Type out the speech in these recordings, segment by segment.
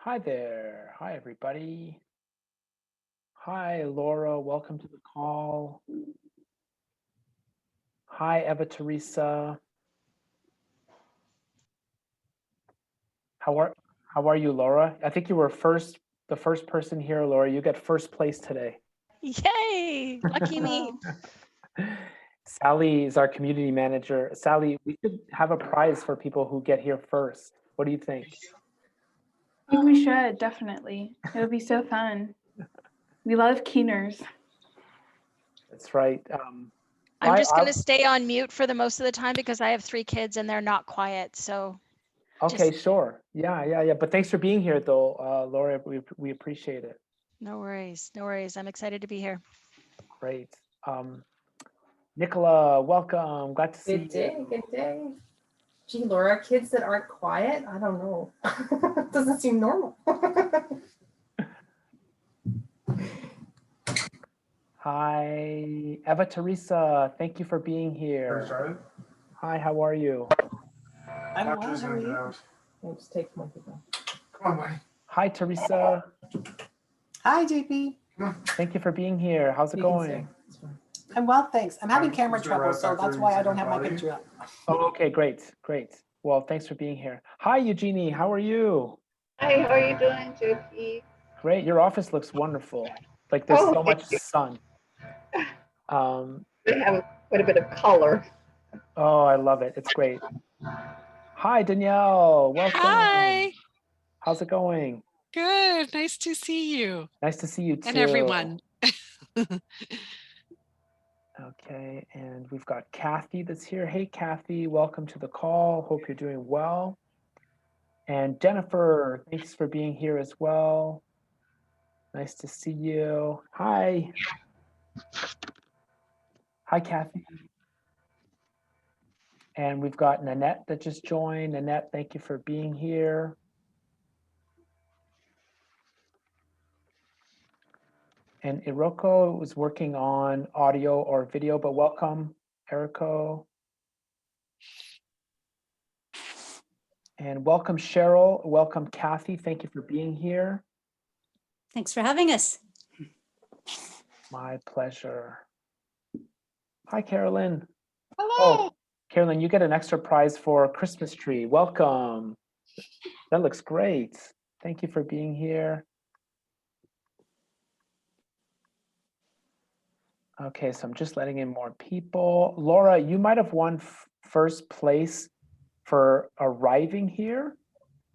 Hi there. Hi, everybody. Hi, Laura. Welcome to the call. Hi, Eva Teresa. How are how are you, Laura? I think you were the first person here, Laura. You get first place today. Yay! Lucky me. Sally is our community manager. Sally, we should have a prize for people who get here first. What do you think? I think we should, definitely. It'll be so fun. We love keeners. That's right. I'm just going to stay on mute for the most of the time because I have 3 kids and they're not quiet. So Okay, sure. Yeah. But thanks for being here, though, Laura. We appreciate it. No worries. No worries. I'm excited to be here. Great. Nicola, welcome. Glad to see you. Good day, good day. Gee, Laura, kids that aren't quiet, I don't know. Doesn't seem normal. Hi, Eva Teresa. Thank you for being here. Hi, how are you? I'm well, how are you? I'll just take my phone. Come on, buddy. Hi, Teresa. Hi, JP. Thank you for being here. How's it going? I'm well, thanks. I'm having camera trouble, so that's why I don't have my picture up. Oh, okay, great. Well, thanks for being here. Hi, Eugenie. How are you? Hi, how are you doing, JP? Great. Your office looks wonderful. Like there's so much sun. They have quite a bit of color. Oh, I love it. It's great. Hi, Danielle. Welcome. Hi. How's it going? Good. Nice to see you. Nice to see you too. And everyone. Okay, and we've got Kathy that's here. Hey, Kathy, welcome to the call. Hope you're doing well. And Jennifer, thanks for being here as well. Nice to see you. Hi. Hi, Kathy. And we've got Nanette that just joined. Nanette, thank you for being here. And Iroko was working on audio or video, but welcome, Eriko. And welcome, Cheryl. Welcome, Kathy. Thank you for being here. Thanks for having us. My pleasure. Hi, Carolyn. Hello. Oh, Carolyn, you get an extra prize for a Christmas tree. Welcome. That looks great. Thank you for being here. Okay, so I'm just letting in more people. Laura, you might have won first place for arriving here,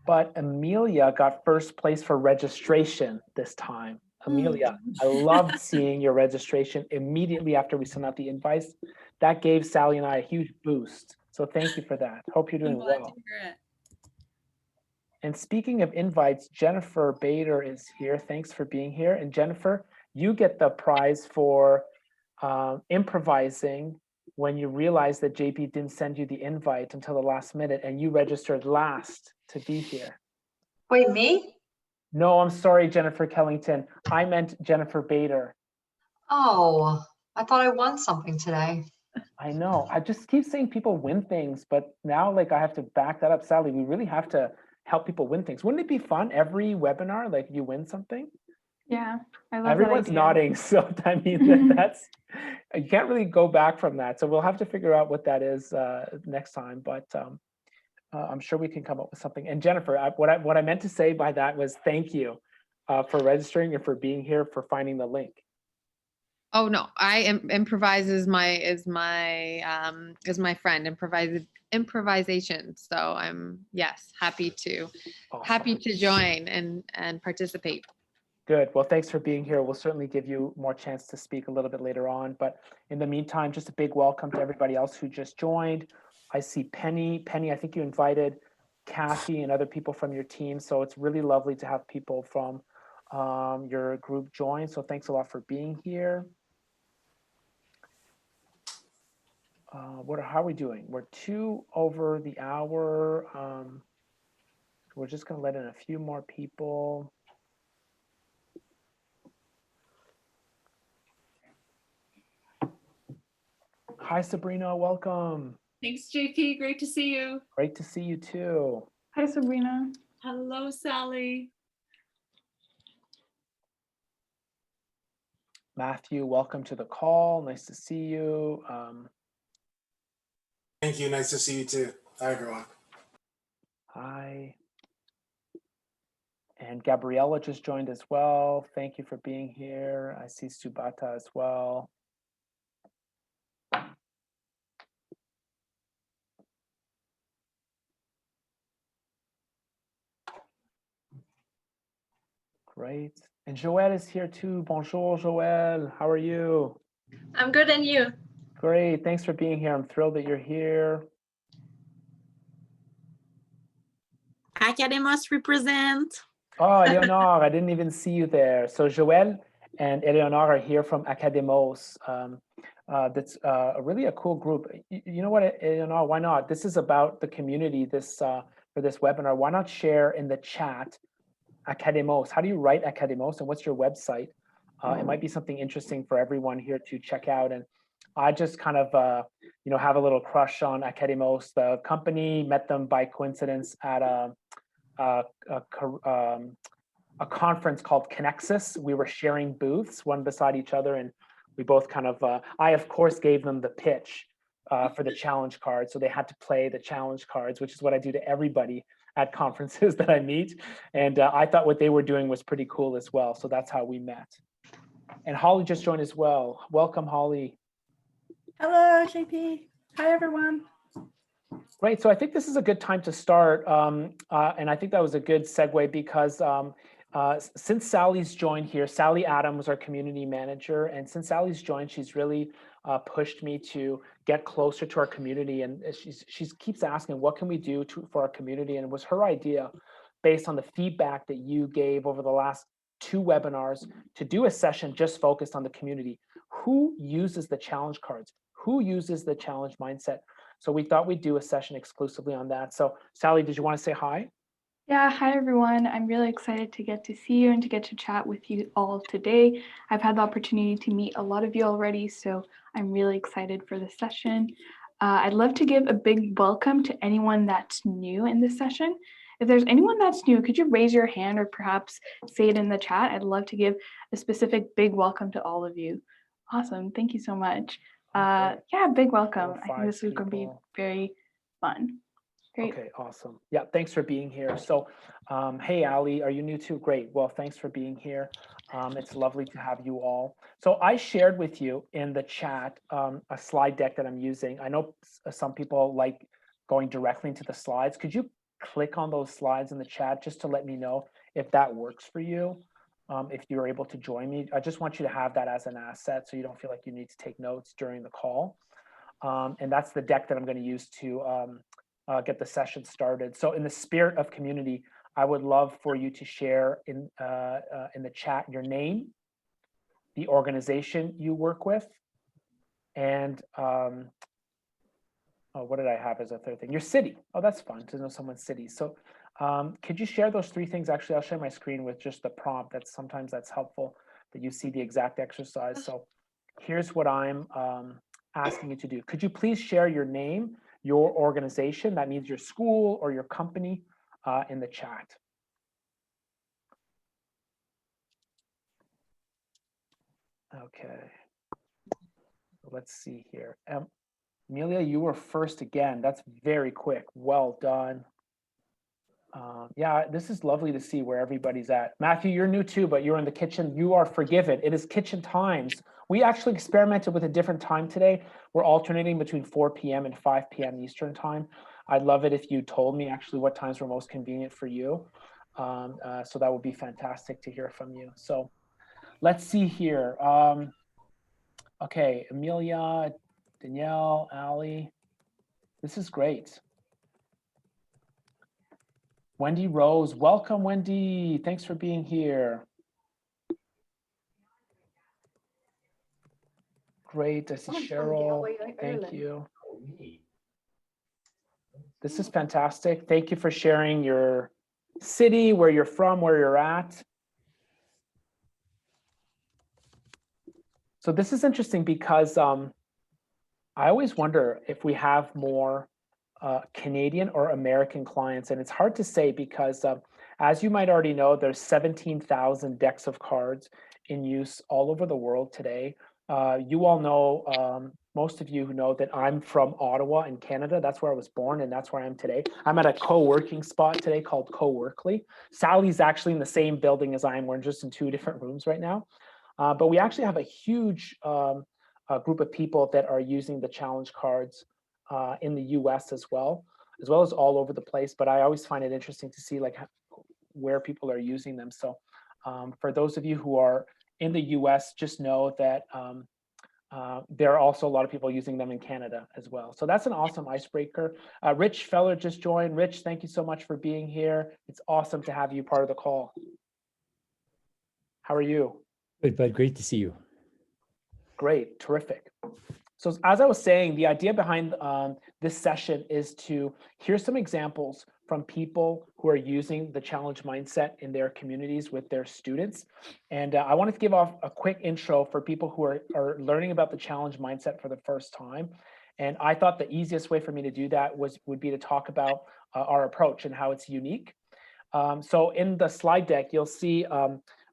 but Amelia got first place for registration this time. Amelia, I loved seeing your registration immediately after we sent out the invites. That gave Sally and I a huge boost. So thank you for that. Hope you're doing well. And speaking of invites, Jennifer Bader is here. Thanks for being here. And Jennifer, you get the prize for improvising when you realized that JP didn't send you the invite until the last minute and you registered last to be here. Wait, me? No, I'm sorry, Jennifer Kellington. I meant Jennifer Bader. Oh, I thought I won something today. I know. I just keep saying people win things, but now like I have to back that up. Sally, we really have to help people win things. Wouldn't it be fun every webinar, like you win something? Yeah, I love Everyone's that idea. nodding, so I mean that's you can't really go back from that. So we'll have to figure out what that is next time. But I'm sure we can come up with something. And Jennifer, what I meant to say by that was thank you for registering and for being here, for finding the link. Oh no, improvise is my friend, improvisation. So I'm happy to join and participate. Good. Well, thanks for being here. We'll certainly give you more chance to speak a little bit later on. But in the meantime, just a big welcome to everybody else who just joined. I see Penny. Penny, I think you invited Kathy and other people from your team. So it's really lovely to have people from your group join. So thanks a lot for being here. How are we doing? We're 2 over the hour. We're just going to let in a few more people. Hi, Sabrina. Welcome. Thanks, JP. Great to see you. Great to see you too. Hi, Sabrina. Hello, Sally. Matthew, welcome to the call. Nice to see you. Thank you. Nice to see you too. Hi, everyone. Hi. And Gabriella just joined as well. Thank you for being here. I see Subata as well. Great. And Joelle is here too. Bonjour, Joelle. How are you? I'm good, and you? Great. Thanks for being here. I'm thrilled that you're here. Academos represent. Oh, Eleonore, I didn't even see you there. So Joelle and Eleonore are here from Academos. That's really a cool group. You know what, Eleonore, why not? This is about the community for this webinar. Why not share in the chat Academos? How do you write Academos and what's your website? It might be something interesting for everyone here to check out. And I just kind of, have a little crush on Academos, the company. Met them by coincidence at a conference called Connexus. We were sharing booths one beside each other, and we both kind of, I of course gave them the pitch for the challenge card. So they had to play the challenge cards, which is what I do to everybody at conferences that I meet. And I thought what they were doing was pretty cool as well. So that's how we met. And Holly just joined as well. Welcome, Holly. Hello, JP. Hi, everyone. Great. So I think this is a good time to start. And I think that was a good segue because since Sally's joined here, Sally Adams, our community manager, and since Sally's joined, she's really pushed me to get closer to our community. And she keeps asking, what can we do for our community? And it was her idea, based on the feedback that you gave over the last 2 webinars, to do a session just focused on the community. Who uses the challenge cards? Who uses the challenge mindset? So we thought we'd do a session exclusively on that. So Sally, did you want to say hi? Yeah, hi everyone. I'm really excited to get to see you and to get to chat with you all today. I've had the opportunity to meet a lot of you already, so I'm really excited for this session. I'd love to give a big welcome to anyone that's new in this session. If there's anyone that's new, could you raise your hand or perhaps say it in the chat? I'd love to give a specific big welcome to all of you. Awesome, thank you so much. Yeah, big welcome. I think this is going to be very fun. Great. Okay, awesome. Yeah, thanks for being here. So, hey, Ali, are you new too? Great. Well, thanks for being here. It's lovely to have you all. So I shared with you in the chat a slide deck that I'm using. I know some people like going directly into the slides. Could you click on those slides in the chat just to let me know if that works for you? If you're able to join me, I just want you to have that as an asset so you don't feel like you need to take notes during the call. And that's the deck that I'm going to use to get the session started. So in the spirit of community, I would love for you to share in the chat your name, the organization you work with, and what did I have as a third thing? Your city. Oh, that's fun to know someone's city. So could you share those 3 things? Actually, I'll share my screen with just the prompt. Sometimes that's helpful that you see the exact exercise. So here's what I'm asking you to do. Could you please share your name, your organization, that means your school or your company, in the chat. Okay, let's see here. Amelia, you were first again. That's very quick. Well done. Yeah, this is lovely to see where everybody's at. Matthew, you're new too, but you're in the kitchen. You are forgiven. It is kitchen times. We actually experimented with a different time today. We're alternating between 4 p.m. and 5 p.m. Eastern time. I'd love it if you told me actually what times were most convenient for you. So that would be fantastic to hear from you. So let's see here. Okay, Amelia, Danielle, Ali. This is great. Wendy Rose, welcome, Wendy. Thanks for being here. Great, I see Cheryl. Thank you. This is fantastic. Thank you for sharing your city, where you're from, where you're at. So this is interesting because I always wonder if we have more Canadian or American clients, and it's hard to say because as you might already know, there's 17,000 decks of cards in use all over the world today. You all know, most of you who know that I'm from Ottawa in Canada. That's where I was born, and that's where I am today. I'm at a co-working spot today called Co-workly. Sally's actually in the same building as I am. We're just in 2 different rooms right now. But we actually have a huge group of people that are using the challenge cards in the US as well as all over the place. But I always find it interesting to see like where people are using them. So for those of you who are in the US, just know that there are also a lot of people using them in Canada as well. So that's an awesome icebreaker. Rich Feller just joined. Rich, thank you so much for being here. It's awesome to have you part of the call. How are you? Good, bud. Great to see you. Great, terrific. So as I was saying, the idea behind this session is to hear some examples from people who are using the challenge mindset in their communities with their students. And I wanted to give off a quick intro for people who are learning about the challenge mindset for the first time. And I thought the easiest way for me to do that would be to talk about our approach and how it's unique. So in the slide deck, you'll see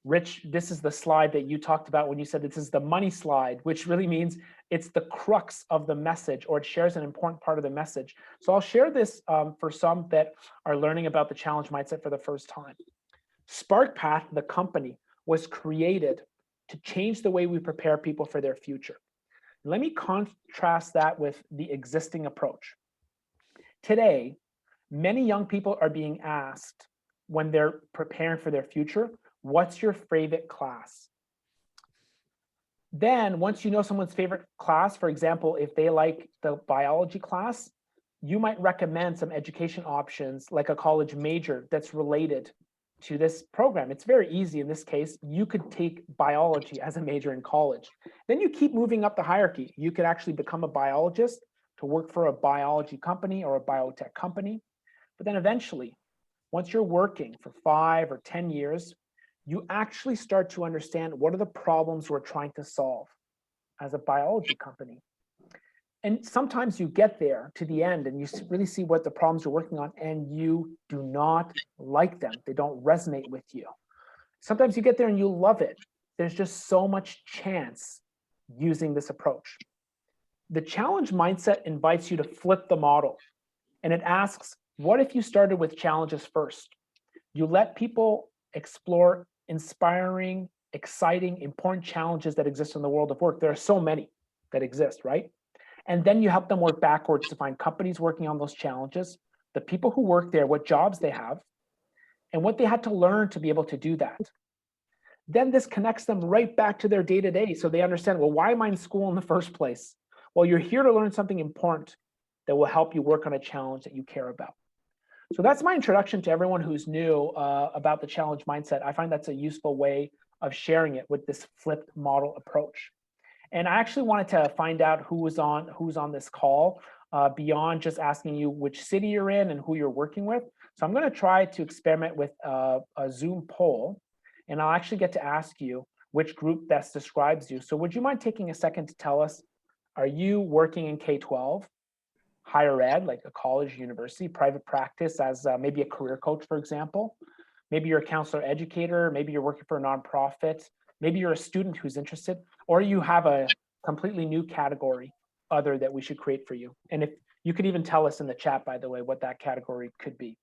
Rich, this is the slide that you talked about when you said this is the money slide, which really means it's the crux of the message, or it shares an important part of the message. So I'll share this for some that are learning about the challenge mindset for the first time. SparkPath, the company, was created to change the way we prepare people for their future. Let me contrast that with the existing approach. Today, many young people are being asked when they're preparing for their future, what's your favorite class? Then once you know someone's favorite class, for example, if they like the biology class, you might recommend some education options like a college major that's related to this program. It's very easy in this case. You could take biology as a major in college. Then you keep moving up the hierarchy. You could actually become a biologist to work for a biology company or a biotech company. But then eventually, once you're working for 5 or 10 years, you actually start to understand what are the problems we're trying to solve as a biology company. And sometimes you get there to the end and you really see what the problems you're working on and you do not like them. They don't resonate with you. Sometimes you get there and you love it. There's just so much chance using this approach. The challenge mindset invites you to flip the model, and it asks, what if you started with challenges first? You let people explore inspiring, exciting, important challenges that exist in the world of work. There are so many that exist, right? And then you help them work backwards to find companies working on those challenges, the people who work there, what jobs they have, and what they had to learn to be able to do that. Then this connects them right back to their day-to-day, so they understand, well, why am I in school in the first place? Well, you're here to learn something important that will help you work on a challenge that you care about. So that's my introduction to everyone who's new about the challenge mindset. I find that's a useful way of sharing it with this flipped model approach. And I actually wanted to find out who's on this call beyond just asking you which city you're in and who you're working with. So I'm going to try to experiment with a Zoom poll, and I'll actually get to ask you which group best describes you. So would you mind taking a second to tell us, are you working in K-12? Higher ed, like a college, university, private practice as maybe a career coach, for example. Maybe you're a counselor educator, maybe you're working for a nonprofit, maybe you're a student who's interested, or you have a completely new category other that we should create for you. And if you could even tell us in the chat, by the way, what that category could be.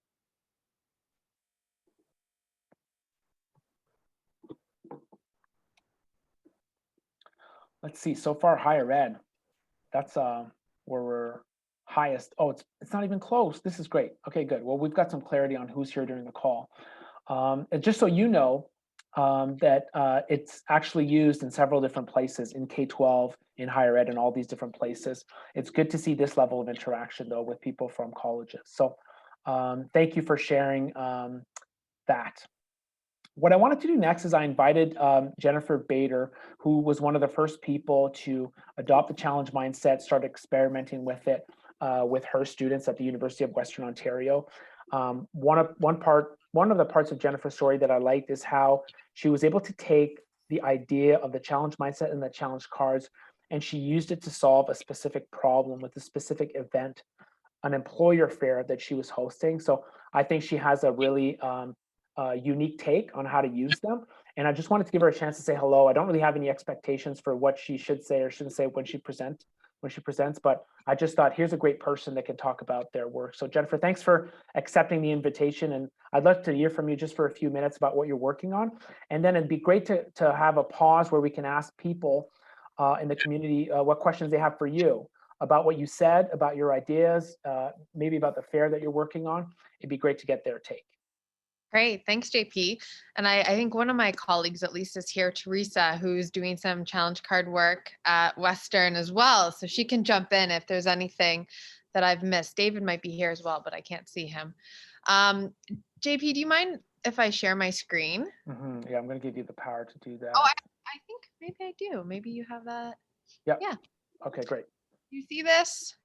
Let's see, so far higher ed, that's where we're highest. Oh, it's not even close. This is great. Okay, good. Well, we've got some clarity on who's here during the call. And just so you know, that it's actually used in several different places, in K-12, in higher ed, in all these different places. It's good to see this level of interaction, though, with people from colleges. So thank you for sharing that. What I wanted to do next is I invited Jennifer Bader, who was one of the first people to adopt the challenge mindset, start experimenting with it with her students at the University of Western Ontario. One of the parts of Jennifer's story that I liked is how she was able to take the idea of the challenge mindset and the challenge cards, and she used it to solve a specific problem with a specific event, an employer fair that she was hosting. So I think she has a really unique take on how to use them. And I just wanted to give her a chance to say hello. I don't really have any expectations for what she should say or shouldn't say when she presents, but I just thought, here's a great person that can talk about their work. So Jennifer, thanks for accepting the invitation. And I'd love to hear from you just for a few minutes about what you're working on. And then it'd be great to have a pause where we can ask people in the community what questions they have for you about what you said, about your ideas, maybe about the fair that you're working on. It'd be great to get their take. Great. Thanks, JP. And I think one of my colleagues at least is here, Teresa, who's doing some challenge card work at Western as well. So she can jump in if there's anything that I've missed. David might be here as well, but I can't see him. JP, do you mind if I share my screen? Yeah, I'm going to give you the power to do that. Oh, I think maybe I do. Maybe you have that. Yep. Yeah. Okay, great. You see this?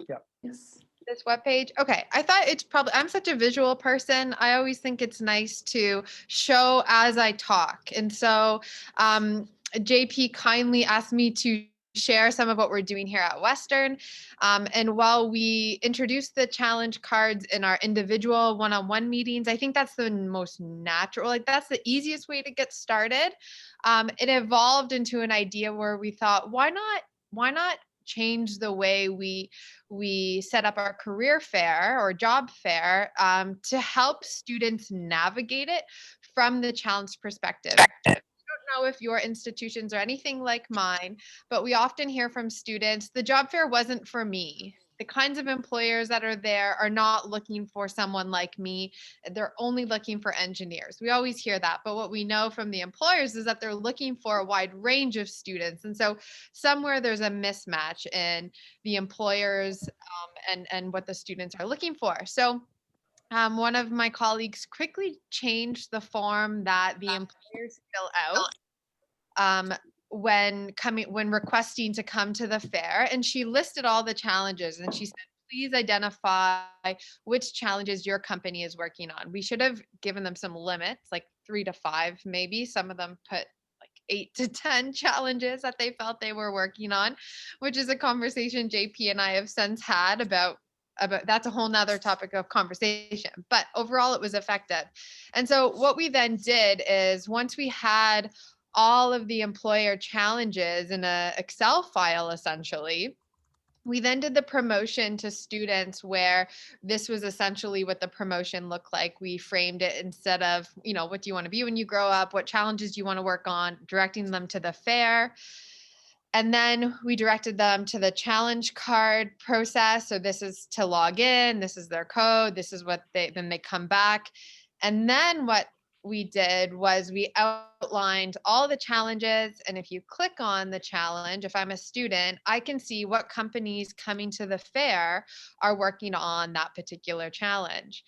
Yeah. Yes. This webpage. Okay. I thought it's probably, I'm such a visual person. I always think it's nice to show as I talk. And so JP kindly asked me to share some of what we're doing here at Western. And while we introduce the challenge cards in our individual one-on-one meetings, I think that's the most natural, like that's the easiest way to get started. It evolved into an idea where we thought, why not change the way we set up our career fair or job fair to help students navigate it from the challenge perspective. I don't know if your institutions are anything like mine, but we often hear from students, the job fair wasn't for me. The kinds of employers that are there are not looking for someone like me. They're only looking for engineers. We always hear that. But what we know from the employers is that they're looking for a wide range of students. And so somewhere there's a mismatch in the employers and what the students are looking for. So one of my colleagues quickly changed the form that the employers fill out when requesting to come to the fair, and she listed all the challenges and she said, please identify which challenges your company is working on. We should have given them some limits, like 3 to 5 maybe. Some of them put like 8 to 10 challenges that they felt they were working on, which is a conversation JP and I have since had about that's a whole nother topic of conversation, but overall it was effective. And so what we then did is once we had all of the employer challenges in a Excel file, essentially, we then did the promotion to students where this was essentially what the promotion looked like. We framed it instead of, what do you want to be when you grow up? What challenges do you want to work on? Directing them to the fair. And then we directed them to the challenge card process. So this is to log in, this is their code, this is what then they come back. And then what we did was we outlined all the challenges. And if you click on the challenge, if I'm a student, I can see what companies coming to the fair are working on that particular challenge.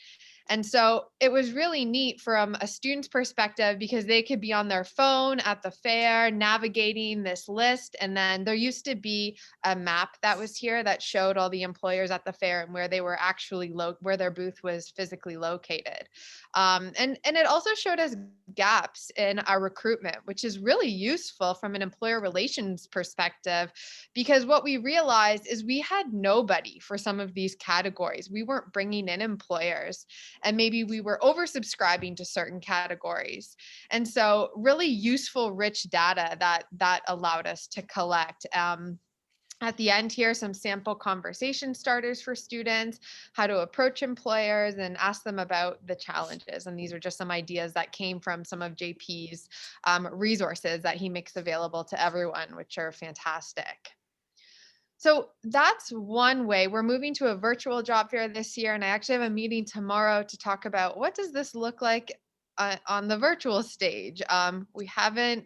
And so it was really neat from a student's perspective because they could be on their phone at the fair navigating this list. And then there used to be a map that was here that showed all the employers at the fair and where they were actually where their booth was physically located. And it also showed us gaps in our recruitment, which is really useful from an employer relations perspective, because what we realized is we had nobody for some of these categories. We weren't bringing in employers. And maybe we were oversubscribing to certain categories. And so really useful, rich data that allowed us to collect. At the end here, some sample conversation starters for students, how to approach employers and ask them about the challenges. And these are just some ideas that came from some of JP's resources that he makes available to everyone, which are fantastic. So that's one way. We're moving to a virtual job fair this year, and I actually have a meeting tomorrow to talk about what does this look like on the virtual stage. We haven't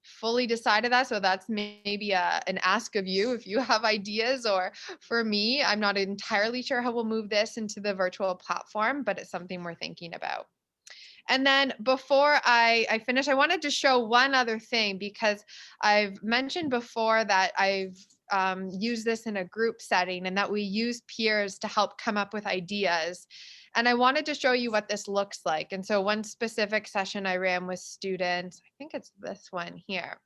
fully decided that, so that's maybe an ask of you if you have ideas, or for me, I'm not entirely sure how we'll move this into the virtual platform, but it's something we're thinking about. And then before I finish, I wanted to show one other thing, because I've mentioned before that I've used this in a group setting and that we use peers to help come up with ideas. And I wanted to show you what this looks like. And so one specific session I ran with students, I think it's this one here.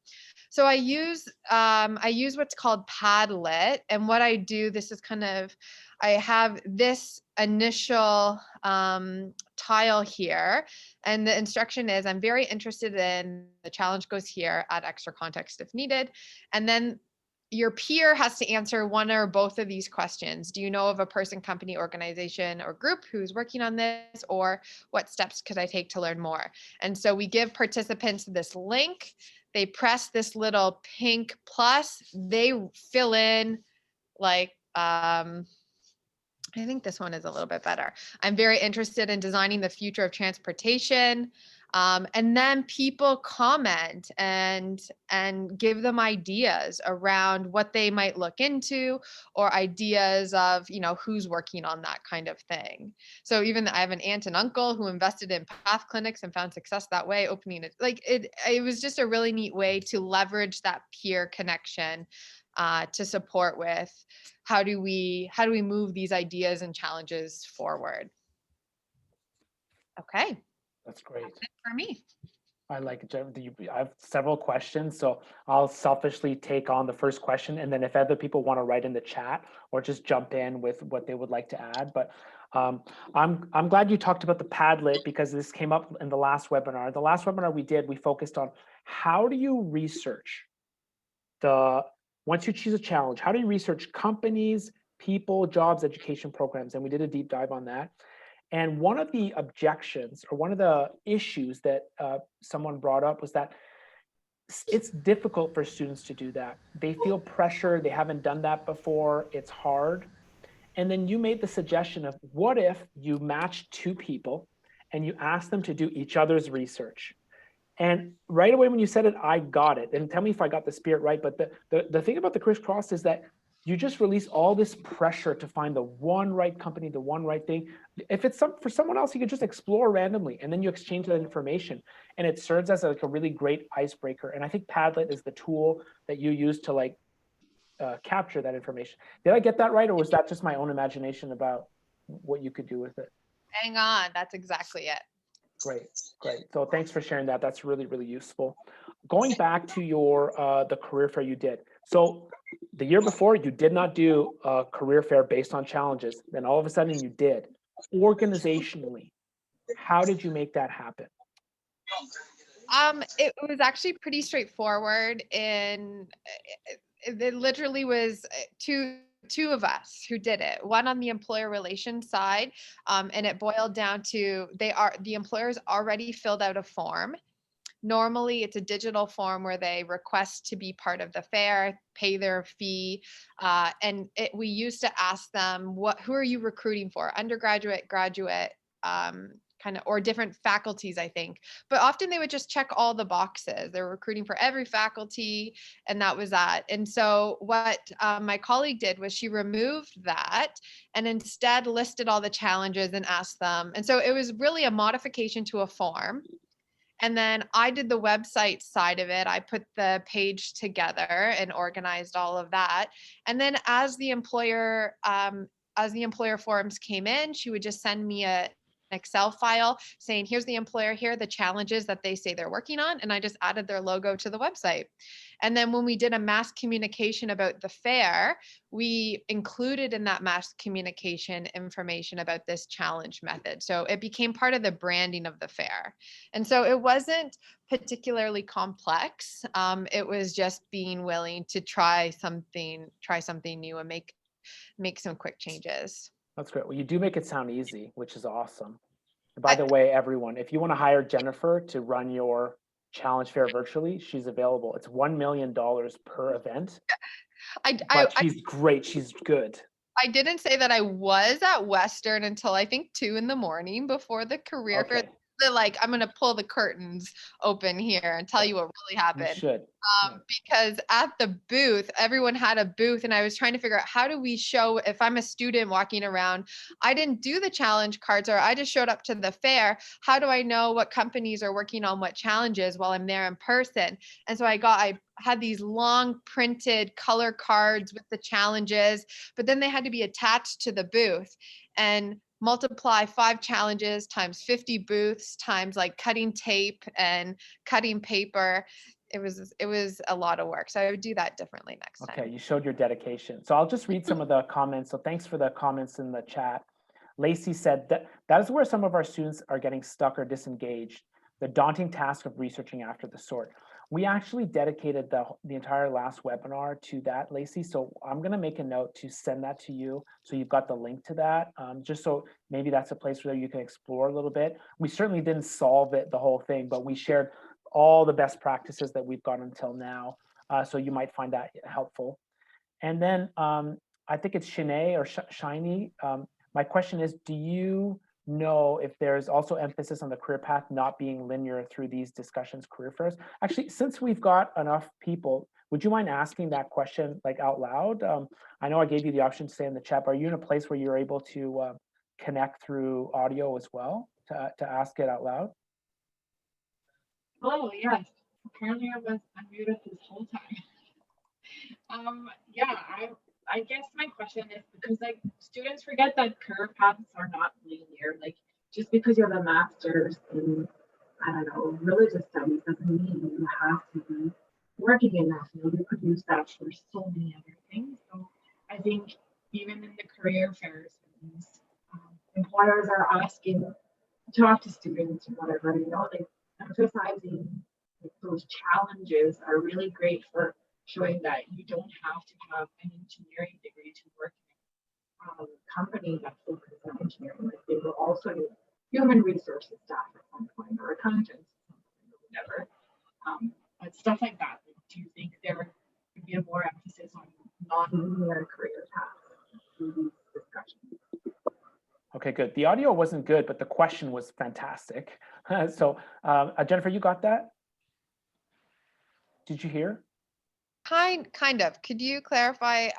So I use what's called Padlet. And what I do, this is kind of, I have this initial tile here. And the instruction is, I'm very interested in, the challenge goes here, add extra context if needed. And then your peer has to answer one or both of these questions. Do you know of a person, company, organization, or group who's working on this? Or what steps could I take to learn more? And so we give participants this link. They press this little pink plus. They fill in like, I think this one is a little bit better. I'm very interested in designing the future of transportation. And then people comment and give them ideas around what they might look into, or ideas of, who's working on that kind of thing. So even I have an aunt and uncle who invested in path clinics and found success that way, opening it. Like it was just a really neat way to leverage that peer connection to support with how do we move these ideas and challenges forward. Okay. That's great. That's it for me. I like it. I have several questions, so I'll selfishly take on the first question, and then if other people want to write in the chat or just jump in with what they would like to add. But I'm glad you talked about the Padlet, because this came up in the last webinar. The last webinar we focused on how do you research once you choose a challenge, how do you research companies, people, jobs, education programs? And we did a deep dive on that. And one of the objections, or one of the issues that someone brought up, was that it's difficult for students to do that. They feel pressure, they haven't done that before, it's hard. And then you made the suggestion of, what if you matched two people and you asked them to do each other's research? And right away when you said it, I got it. And tell me if I got the spirit right. But the thing about the crisscross is that you just release all this pressure to find the one right company, the one right thing. If it's for someone else, you can just explore randomly, and then you exchange that information. And it serves as like a really great icebreaker. And I think Padlet is the tool that you use to capture that information. Did I get that right? Or was that just my own imagination about what you could do with it? Hang on, that's exactly it. Great. So thanks for sharing that. That's really, really useful. Going back to your the career fair you did. So the year before, you did not do a career fair based on challenges. Then all of a sudden you did. Organizationally, how did you make that happen? It was actually pretty straightforward. It literally was two of us who did it. One on the employer relations side, and it boiled down to the employers already filled out a form. Normally, it's a digital form where they request to be part of the fair, pay their fee, and we used to ask them, who are you recruiting for? Undergraduate, graduate, or different faculties, I think. But often they would just check all the boxes. They're recruiting for every faculty, and that was that. And so what my colleague did was she removed that and instead listed all the challenges and asked them. And so it was really a modification to a form. And then I did the website side of it. I put the page together and organized all of that. And then as the employer forms came in, she would just send me an Excel file saying, here's the employer, here are the challenges that they say they're working on. And I just added their logo to the website. And then when we did a mass communication about the fair, we included in that mass communication information about this challenge method. So it became part of the branding of the fair. And so it wasn't particularly complex. It was just being willing to try something new and make some quick changes. That's great. Well, you do make it sound easy, which is awesome. And by the way, everyone, if you want to hire Jennifer to run your challenge fair virtually, she's available. It's $1 million per event. But she's great. She's good. I didn't say that I was at Western until I think 2 a.m. before the career fair. I'm going to pull the curtains open here and tell you what really happened. You should. Because at the booth, everyone had a booth, and I was trying to figure out, how do we show, if I'm a student walking around, I didn't do the challenge cards, or I just showed up to the fair. How do I know what companies are working on what challenges while I'm there in person? And so I had these long printed color cards with the challenges, but then they had to be attached to the booth, and multiply 5 challenges times 50 booths times cutting tape and cutting paper. It was a lot of work. So I would do that differently next time. Okay, you showed your dedication. So I'll just read some of the comments. So thanks for the comments in the chat. Lacey said that is where some of our students are getting stuck or disengaged, the daunting task of researching after the sort. We actually dedicated the entire last webinar to that, Lacey. So I'm gonna make a note to send that to you. So you've got the link to that, just so maybe that's a place where you can explore a little bit. We certainly didn't solve it, the whole thing, but we shared all the best practices that we've got until now. So you might find that helpful. And then I think it's Shanae or Shiny. My question is, do you know if there's also emphasis on the career path not being linear through these discussions, career fairs? Actually, since we've got enough people, would you mind asking that question like out loud? I know I gave you the option to say in the chat, but are you in a place where you're able to connect through audio as well to ask it out loud? Oh, yes. Apparently I was unmuted this whole time. Yeah, I guess my question is because like students forget that career paths are not linear. Like just because you have a master's in, I don't know, religious studies doesn't mean you have to be working in that field. You could use that for so many other things. So I think even in the career fairs, employers are asking to talk to students or whatever, like emphasizing those challenges are really great for showing that you don't have to have an engineering degree to work in a company that focuses on engineering. Like they will also do human resources staff at some point or accountants or whatever. But stuff like that. Like, do you think there could be a more emphasis on non-linear career paths through these discussions? Okay, good. The audio wasn't good, but the question was fantastic. So Jennifer, you got that? Did you hear? Kind of. Could you clarify?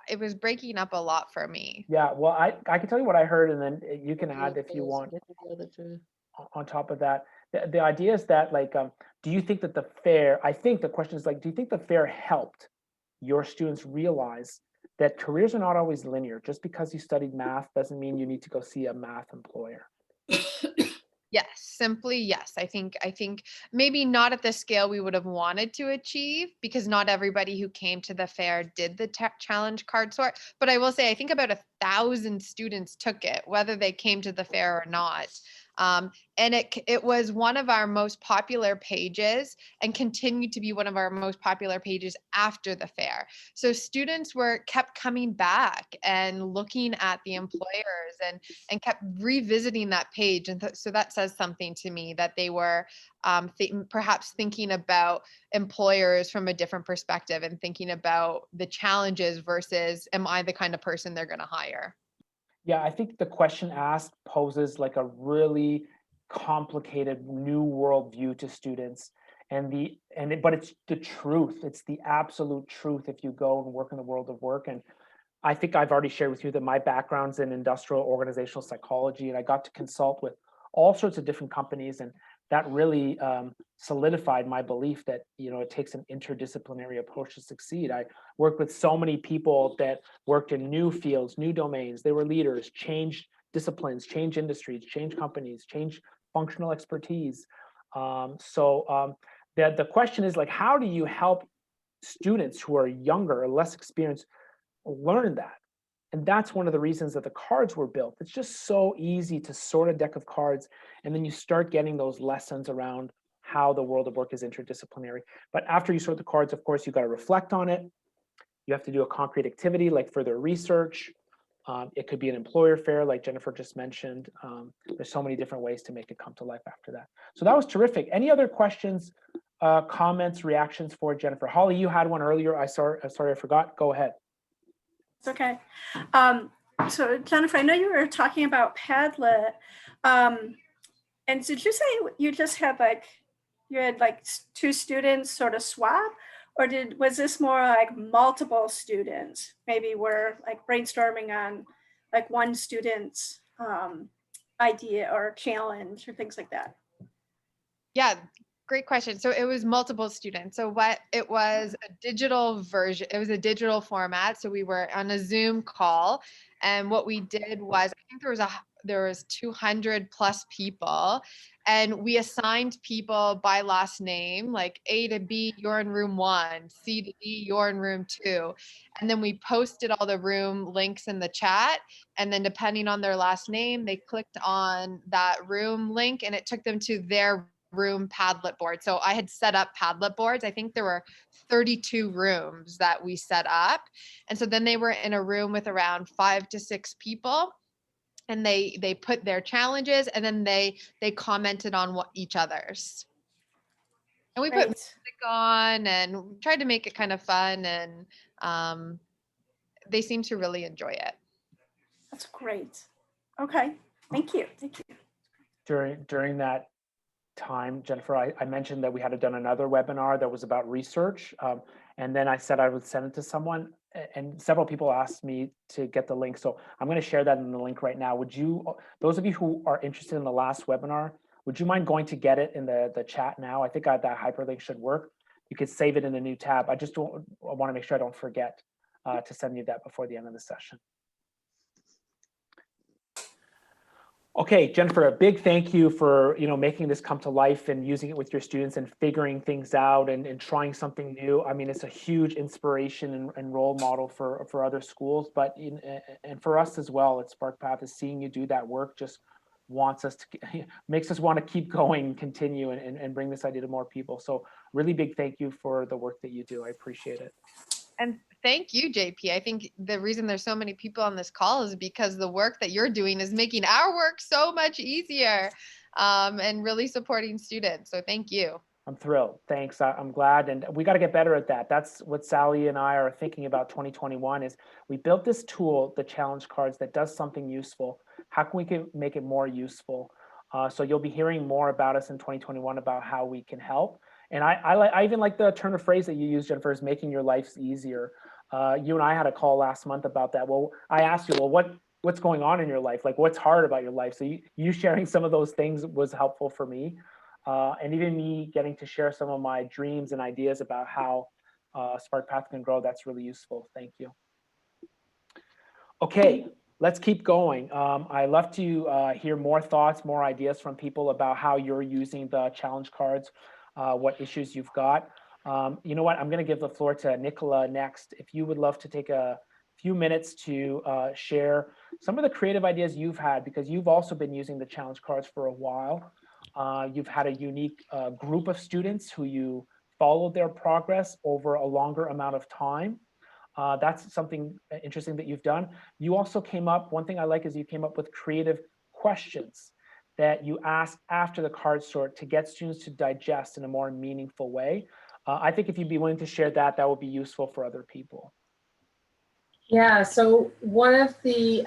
It was breaking up a lot for me. Yeah, well, I can tell you what I heard, and then you can add if you want on top of that. The idea is that, like, do you think that the fair, I think the question is like, do you think the fair helped your students realize that careers are not always linear? Just because you studied math doesn't mean you need to go see a math employer. Yes, simply yes. I think maybe not at the scale we would have wanted to achieve because not everybody who came to the fair did the challenge card sort. But I will say, I think about 1,000 students took it, whether they came to the fair or not. And it was one of our most popular pages and continued to be one of our most popular pages after the fair. So students kept coming back and looking at the employers and kept revisiting that page. And so that says something to me that they were perhaps thinking about employers from a different perspective and thinking about the challenges versus, am I the kind of person they're going to hire? Yeah, I think the question asked poses like a really complicated new worldview to students, but it's the truth. It's the absolute truth if you go and work in the world of work. And I think I've already shared with you that my background's in industrial organizational psychology, and I got to consult with all sorts of different companies, and that really solidified my belief that it takes an interdisciplinary approach to succeed. I worked with so many people that worked in new fields, new domains. They were leaders, changed disciplines, changed industries, changed companies, changed functional expertise. The question is like, how do you help students who are younger or less experienced learn that? And that's one of the reasons that the cards were built. It's just so easy to sort a deck of cards, and then you start getting those lessons around how the world of work is interdisciplinary. But after you sort the cards, of course, you got to reflect on it. You have to do a concrete activity like further research. It could be an employer fair, like Jennifer just mentioned. There's so many different ways to make it come to life after that. So that was terrific. Any other questions, comments, reactions for Jennifer? Holly, you had one earlier. Sorry, I forgot. Go ahead. It's okay. So Jennifer, I know you were talking about Padlet. And did you say you just had you had two students sort of swap, or was this more like multiple students maybe were like brainstorming on like one student's idea or challenge or things like that? Yeah. Great question. So it was multiple students. So it was a digital version. It was a digital format. So we were on a Zoom call, and what we did was, I think there was 200 plus people, and we assigned people by last name, like A to B, you're in room 1, C to D, you're in room 2. And then we posted all the room links in the chat. And then depending on their last name, they clicked on that room link and it took them to their room Padlet board. So I had set up Padlet boards. I think there were 32 rooms that we set up. And so then they were in a room with around 5 to 6 people. And they put their challenges and then they commented on what each other's. And we put music on and tried to make it kind of fun, and they seem to really enjoy it. That's great. Okay, thank you. Thank you. During that time, Jennifer, I mentioned that we had done another webinar that was about research. And then I said I would send it to someone, and several people asked me to get the link. So I'm going to share that in the link right now. Would you, those of you who are interested in the last webinar, would you mind going to get it in the chat now? I think that hyperlink should work. You could save it in a new tab. I want to make sure I don't forget to send you that before the end of the session. Okay, Jennifer, a big thank you for making this come to life and using it with your students and figuring things out and trying something new. I mean, it's a huge inspiration and role model for other schools, but and for us as well at SparkPath, is seeing you do that work just makes us want to keep going, continue, and bring this idea to more people. So really big thank you for the work that you do. I appreciate it. And thank you, JP. I think the reason there's so many people on this call is because the work that you're doing is making our work so much easier, and really supporting students. So thank you. I'm thrilled. Thanks. I'm glad. And we got to get better at that. That's what Sally and I are thinking about 2021 is we built this tool, the challenge cards, that does something useful. How can we make it more useful? So you'll be hearing more about us in 2021 about how we can help. And I even like the turn of phrase that you used, Jennifer, is making your lives easier. You and I had a call last month about that. Well, I asked you, well, what's going on in your life? Like, what's hard about your life? So you sharing some of those things was helpful for me. And even me getting to share some of my dreams and ideas about how SparkPath can grow, that's really useful. Thank you. Okay, let's keep going. I love to hear more thoughts, more ideas from people about how you're using the challenge cards, what issues you've got. You know what, I'm gonna give the floor to Nicola next. If you would love to take a few minutes to share some of the creative ideas you've had, because you've also been using the challenge cards for a while. You've had a unique group of students who you followed their progress over a longer amount of time. That's something interesting that you've done. You also came up, one thing I like is you came up with creative questions that you ask after the card sort to get students to digest in a more meaningful way. I think if you'd be willing to share that, that would be useful for other people. Yeah, so one of the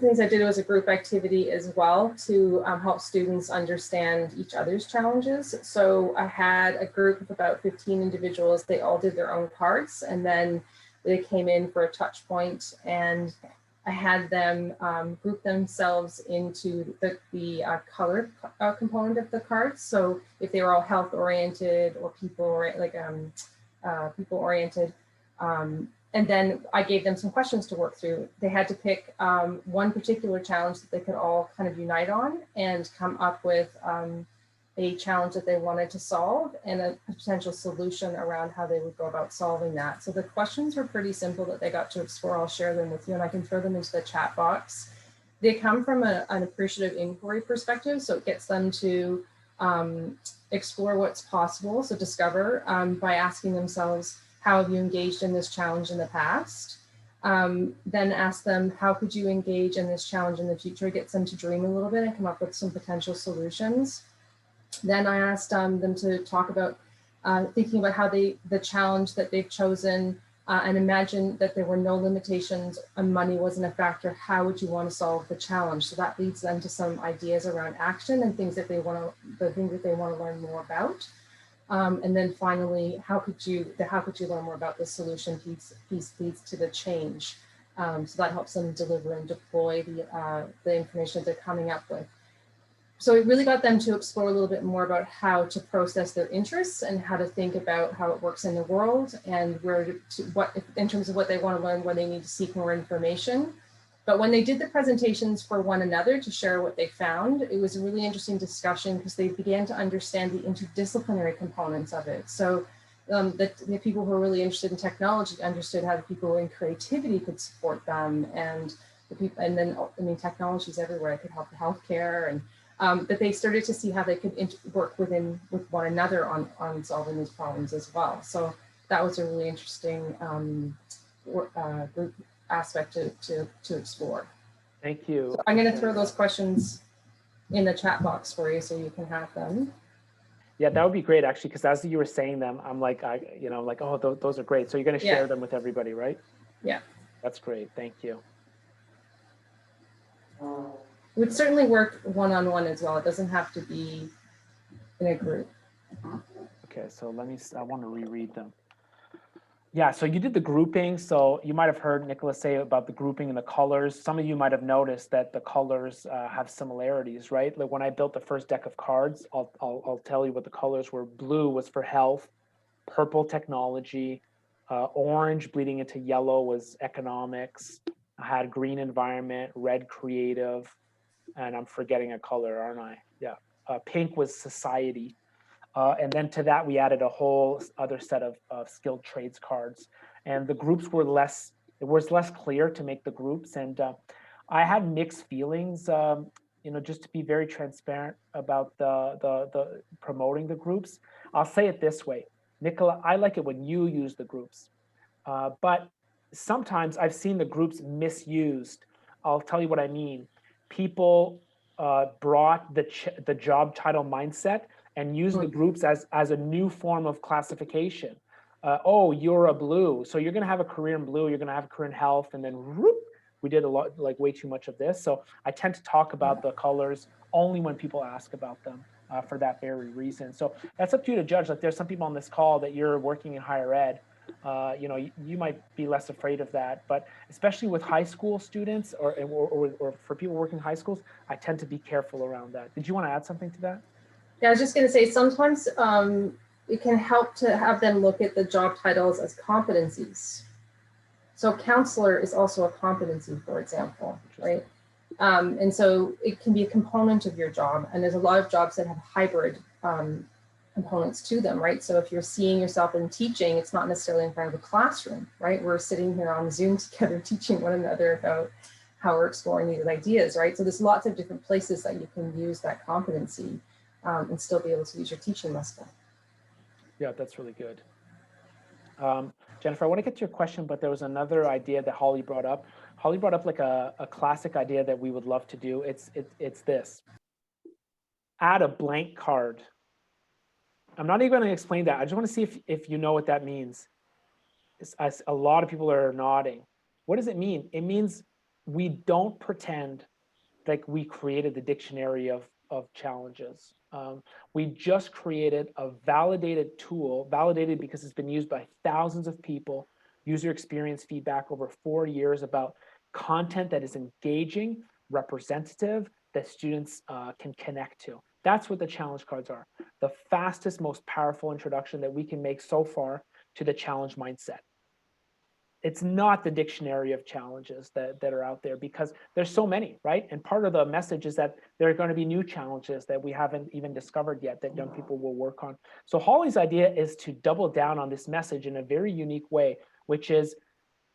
things I did was a group activity as well to help students understand each other's challenges. So I had a group of about 15 individuals. They all did their own cards, and then they came in for a touch point, and I had them group themselves into the color component of the cards. So if they were all health oriented or people oriented. And then I gave them some questions to work through. They had to pick one particular challenge that they could all kind of unite on and come up with a challenge that they wanted to solve and a potential solution around how they would go about solving that. So the questions were pretty simple that they got to explore. I'll share them with you and I can throw them into the chat box. They come from an appreciative inquiry perspective. So it gets them to explore what's possible. So discover by asking themselves, how have you engaged in this challenge in the past? Then ask them, how could you engage in this challenge in the future? It gets them to dream a little bit and come up with some potential solutions. Then I asked them to talk about thinking about how the challenge that they've chosen and imagine that there were no limitations and money wasn't a factor. How would you want to solve the challenge? So that leads them to some ideas around action and things that they want to learn more about. And then finally, how could you learn more about the solution piece leads to the change. So that helps them deliver and deploy the information that they're coming up with. So it really got them to explore a little bit more about how to process their interests and how to think about how it works in the world and in terms of what they want to learn, where they need to seek more information. But when they did the presentations for one another to share what they found, it was a really interesting discussion because they began to understand the interdisciplinary components of it. So the people who were really interested in technology understood how the people in creativity could support them, and the people, and then, I mean, technology is everywhere. It could help the healthcare, and that they started to see how they could work with one another on solving these problems as well. So that was a really interesting group aspect to explore. Thank you. So I'm going to throw those questions in the chat box for you so you can have them. Yeah, that would be great, actually, because as you were saying them, I'm like, like, oh, those are great. So you're going to share them with everybody, right? Yeah. That's great. Thank you. It would certainly work one-on-one as well. It doesn't have to be in a group. Okay, so I want to reread them. Yeah, so you did the grouping. So you might have heard Nicholas say about the grouping and the colors. Some of you might have noticed that the colors have similarities, right? Like when I built the first deck of cards, I'll tell you what the colors were. Blue was for health, purple technology, orange bleeding into yellow was economics. I had green environment, red creative, and I'm forgetting a color, aren't I? Yeah, pink was society. And then to that, we added a whole other set of skilled trades cards. And the groups were it was less clear to make the groups. And I had mixed feelings, just to be very transparent about the promoting the groups. I'll say it this way, Nicola, I like it when you use the groups. But sometimes I've seen the groups misused. I'll tell you what I mean. People brought the job title mindset and use the groups as a new form of classification. Oh, you're a blue, so you're gonna have a career in blue, you're gonna have a career in health, and then whoop, we did a lot, like way too much of this. So I tend to talk about the colors only when people ask about them for that very reason. So that's up to you to judge. Like there's some people on this call that you're working in higher ed, you might be less afraid of that, but especially with high school students or for people working in high schools, I tend to be careful around that. Did you want to add something to that? Yeah, I was just going to say, sometimes it can help to have them look at the job titles as competencies. So counselor is also a competency, for example, right? And so it can be a component of your job. And there's a lot of jobs that have hybrid components to them, right? So if you're seeing yourself in teaching, it's not necessarily in front of a classroom, right? We're sitting here on Zoom together teaching one another about how we're exploring these ideas, right? So there's lots of different places that you can use that competency and still be able to use your teaching muscle. Yeah, that's really good. Jennifer, I want to get to your question, but there was another idea that Holly brought up. Holly brought up like a classic idea that we would love to do. It's this. Add a blank card. I'm not even going to explain that. I just want to see if you know what that means. A lot of people are nodding. What does it mean? It means we don't pretend like we created the dictionary of challenges. We just created a validated tool, validated because it's been used by thousands of people, user experience feedback over 4 years about content that is engaging, representative, that students can connect to. That's what the challenge cards are. The fastest, most powerful introduction that we can make so far to the challenge mindset. It's not the dictionary of challenges that are out there because there's so many, right? And part of the message is that there are going to be new challenges that we haven't even discovered yet that young people will work on. So Holly's idea is to double down on this message in a very unique way, which is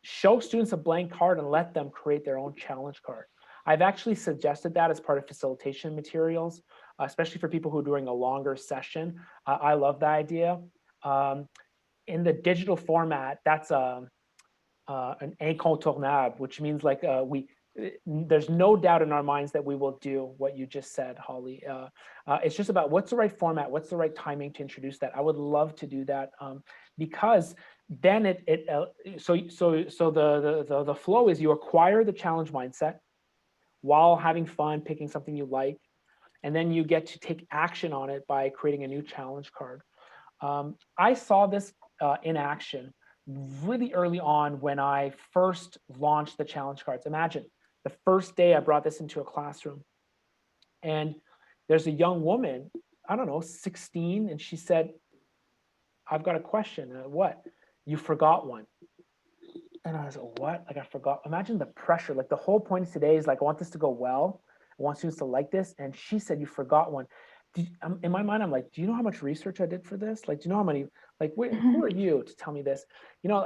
show students a blank card and let them create their own challenge card. I've actually suggested that as part of facilitation materials, especially for people who are doing a longer session. I love that idea. In the digital format, that's an incontournable, which means like there's no doubt in our minds that we will do what you just said, Holly. It's just about what's the right format, what's the right timing to introduce that. I would love to do that because then so the flow is you acquire the challenge mindset while having fun, picking something you like, and then you get to take action on it by creating a new challenge card. I saw this in action really early on when I first launched the challenge cards. Imagine the first day I brought this into a classroom and there's a young woman, I don't know, 16, and she said, I've got a question. What? You forgot one. And I was like, what? Like, I forgot. Imagine the pressure. Like, the whole point of today is like, I want this to go well. I want students to like this. And she said, you forgot one. In my mind, I'm like, do you know how much research I did for this? Like, do you know how many, like, who are you to tell me this? You know,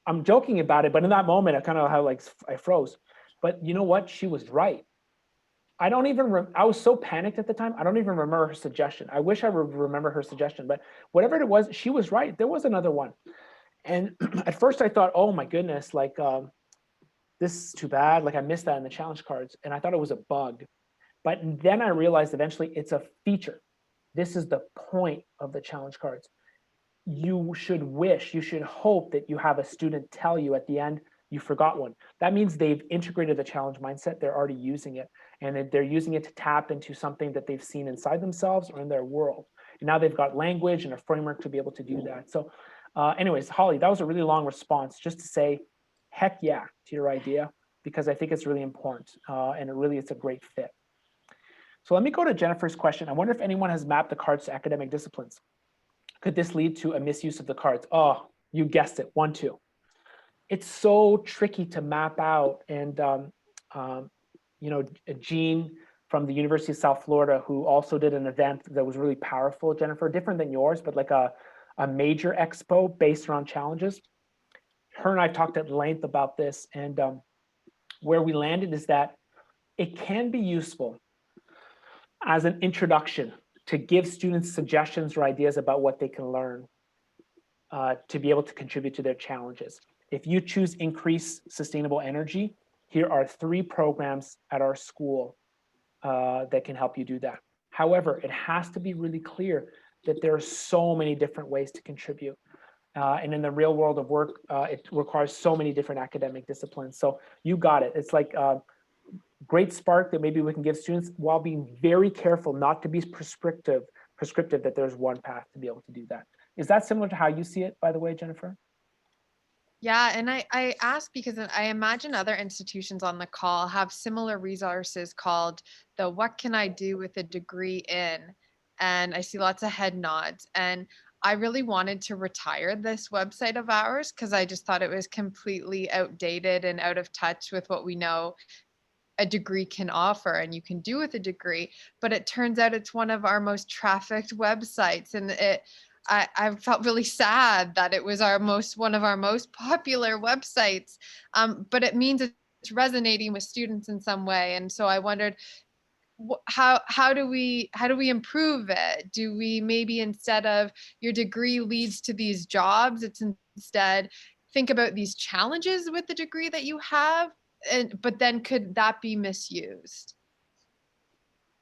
I'm joking about it, but in that moment, I kind of how like I froze. But you know what? She was right. I don't even, I was so panicked at the time. I don't even remember her suggestion. I wish I would remember her suggestion, but whatever it was, she was right. There was another one. And at first I thought, oh my goodness, like this is too bad. Like I missed that in the challenge cards. And I thought it was a bug. But then I realized eventually it's a feature. This is the point of the challenge cards. You should wish, you should hope that you have a student tell you at the end, you forgot one. That means they've integrated the challenge mindset. They're already using it. And they're using it to tap into something that they've seen inside themselves or in their world. And now they've got language and a framework to be able to do that. So anyways, Holly, that was a really long response just to say, heck yeah, to your idea, because I think it's really important. And it's a great fit. So let me go to Jennifer's question. I wonder if anyone has mapped the cards to academic disciplines. Could this lead to a misuse of the cards? Oh, you guessed it, 1, 2. It's so tricky to map out. And, you know, Jean from the University of South Florida, who also did an event that was really powerful, Jennifer, different than yours, but like a major expo based around challenges. Her and I talked at length about this, and where we landed is that it can be useful as an introduction to give students suggestions or ideas about what they can learn to be able to contribute to their challenges. If you choose Increase Sustainable Energy, here are 3 programs at our school that can help you do that. However, it has to be really clear that there are so many different ways to contribute. And in the real world of work, it requires so many different academic disciplines. So you got it. It's like a great spark that maybe we can give students while being very careful not to be prescriptive that there's one path to be able to do that. Is that similar to how you see it, by the way, Jennifer? Yeah, and I ask because I imagine other institutions on the call have similar resources called the What Can I Do with a Degree In? And I see lots of head nods. And I really wanted to retire this website of ours because I just thought it was completely outdated and out of touch with what we know a degree can offer and you can do with a degree. But it turns out it's one of our most trafficked websites. And I felt really sad that it was one of our most popular websites, but it means it's resonating with students in some way. And so I wondered, how do we improve it? Do we maybe, instead of your degree leads to these jobs, it's instead think about these challenges with the degree that you have, but then could that be misused?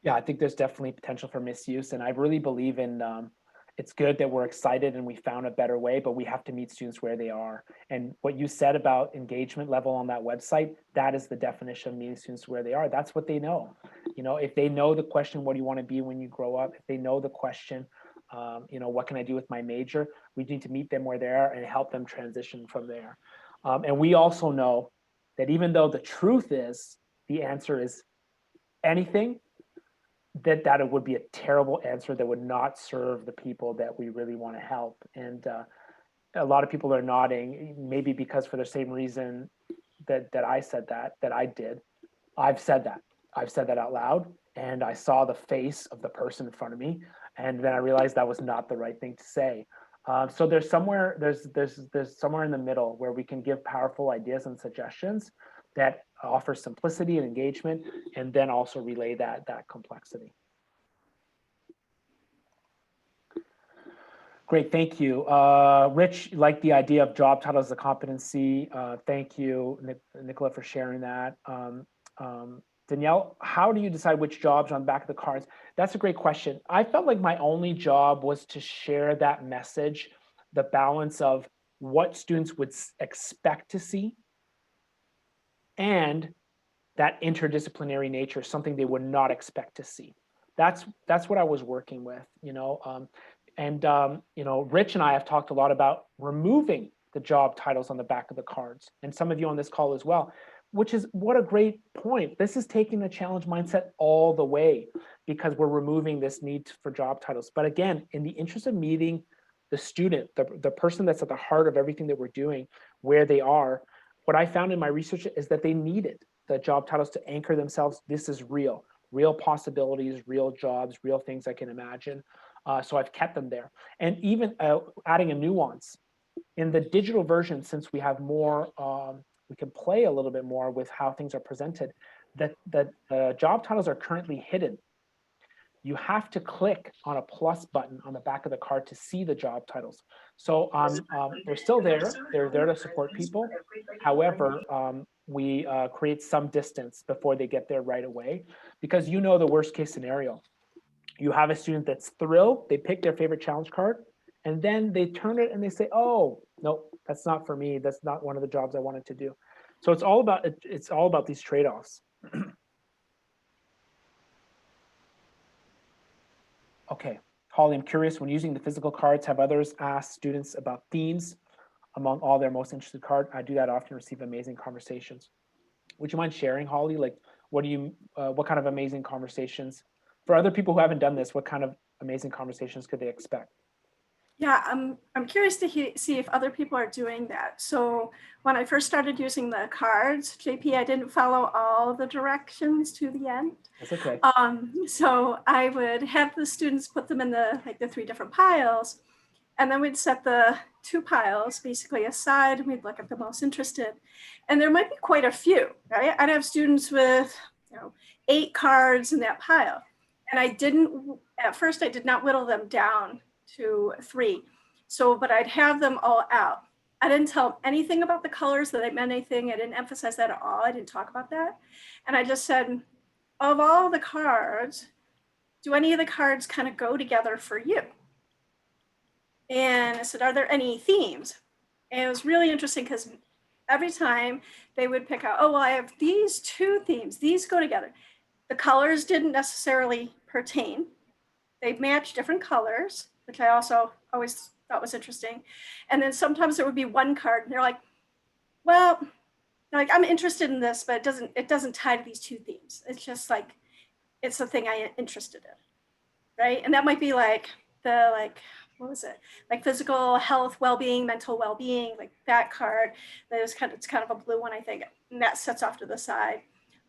Yeah, I think there's definitely potential for misuse, and I really believe in it's good that we're excited and we found a better way, but we have to meet students where they are. And what you said about engagement level on that website, that is the definition of meeting students where they are. That's what they know. You know, if they know the question, what do you want to be when you grow up? If they know the question, you know, what can I do with my major? We need to meet them where they are and help them transition from there. And we also know that even though the truth is, the answer is anything, that it would be a terrible answer that would not serve the people that we really want to help. And a lot of people are nodding, maybe because for the same reason that I said that I did. I've said that out loud, and I saw the face of the person in front of me, and then I realized that was not the right thing to say. So there's somewhere in the middle where we can give powerful ideas and suggestions that offer simplicity and engagement, and then also relay that complexity. Great, thank you. Rich, like the idea of job titles as a competency. Thank you, Nicola, for sharing that. Danielle, how do you decide which jobs are on the back of the cards? That's a great question. I felt like my only job was to share that message, the balance of what students would expect to see and that interdisciplinary nature, something they would not expect to see. That's what I was working with, you know. You know, Rich and I have talked a lot about removing the job titles on the back of the cards, and some of you on this call as well, which is what a great point. This is taking the challenge mindset all the way because we're removing this need for job titles. But again, in the interest of meeting the student, the person that's at the heart of everything that we're doing, where they are, what I found in my research is that they needed the job titles to anchor themselves. This is real possibilities, real jobs, real things I can imagine. So I've kept them there. And even adding a nuance, in the digital version, since we have more, we can play a little bit more with how things are presented, that job titles are currently hidden. You have to click on a plus button on the back of the card to see the job titles. So they're still there. They're there to support people. However, we create some distance before they get there right away, because you know the worst case scenario. You have a student that's thrilled, they pick their favorite challenge card, and then they turn it and they say, oh, no, that's not for me. That's not one of the jobs I wanted to do. So it's all about these trade-offs. Okay, Holly, I'm curious, when using the physical cards, have others asked students about themes among all their most interested cards? I do that often, receive amazing conversations. Would you mind sharing, Holly? Like, what kind of amazing conversations? For other people who haven't done this, what kind of amazing conversations could they expect? Yeah, I'm curious to see if other people are doing that. So when I first started using the cards, JP, I didn't follow all the directions to the end. That's okay. So I would have the students put them in the 3 different piles, and then we'd set the 2 piles basically aside, and we'd look at the most interested. And there might be quite a few, right? I'd have students with 8 cards in that pile. And at first I did not whittle them down to 3. So, but I'd have them all out. I didn't tell them anything about the colors, that I meant anything. I didn't emphasize that at all. I didn't talk about that. And I just said, of all the cards, do any of the cards kind of go together for you? And I said, are there any themes? And it was really interesting because every time they would pick out, oh, well, I have these 2 themes. These go together. The colors didn't necessarily pertain. They match different colors, which I also always thought was interesting. And then sometimes there would be one card and they're like, well, I'm interested in this, but it doesn't tie to these 2 themes. It's just like, it's the thing I'm interested in, right? And that might be like what was it? Like physical health, well-being, mental well-being, like that card. It's kind of a blue one, I think, and that sets off to the side.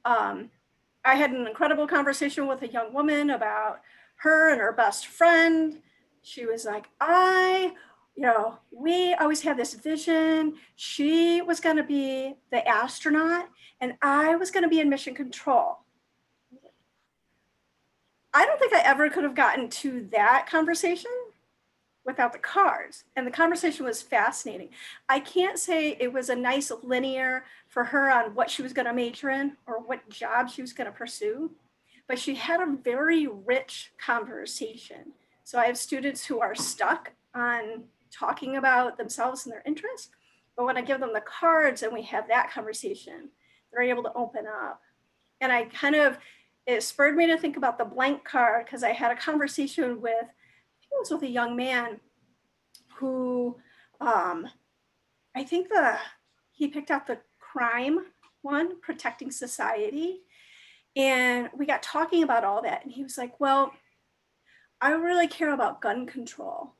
I had an incredible conversation with a young woman about her and her best friend. She was like, we always had this vision. She was going to be the astronaut and I was going to be in mission control. I don't think I ever could have gotten to that conversation without the cards. And the conversation was fascinating. I can't say it was a nice linear for her on what she was going to major in or what job she was going to pursue, but she had a very rich conversation. So I have students who are stuck on talking about themselves and their interests, but when I give them the cards and we have that conversation, they're able to open up. And it spurred me to think about the blank card because I had a conversation with a young man who I think he picked out the crime one, protecting society. And we got talking about all that. And he was like, well, I really care about gun control.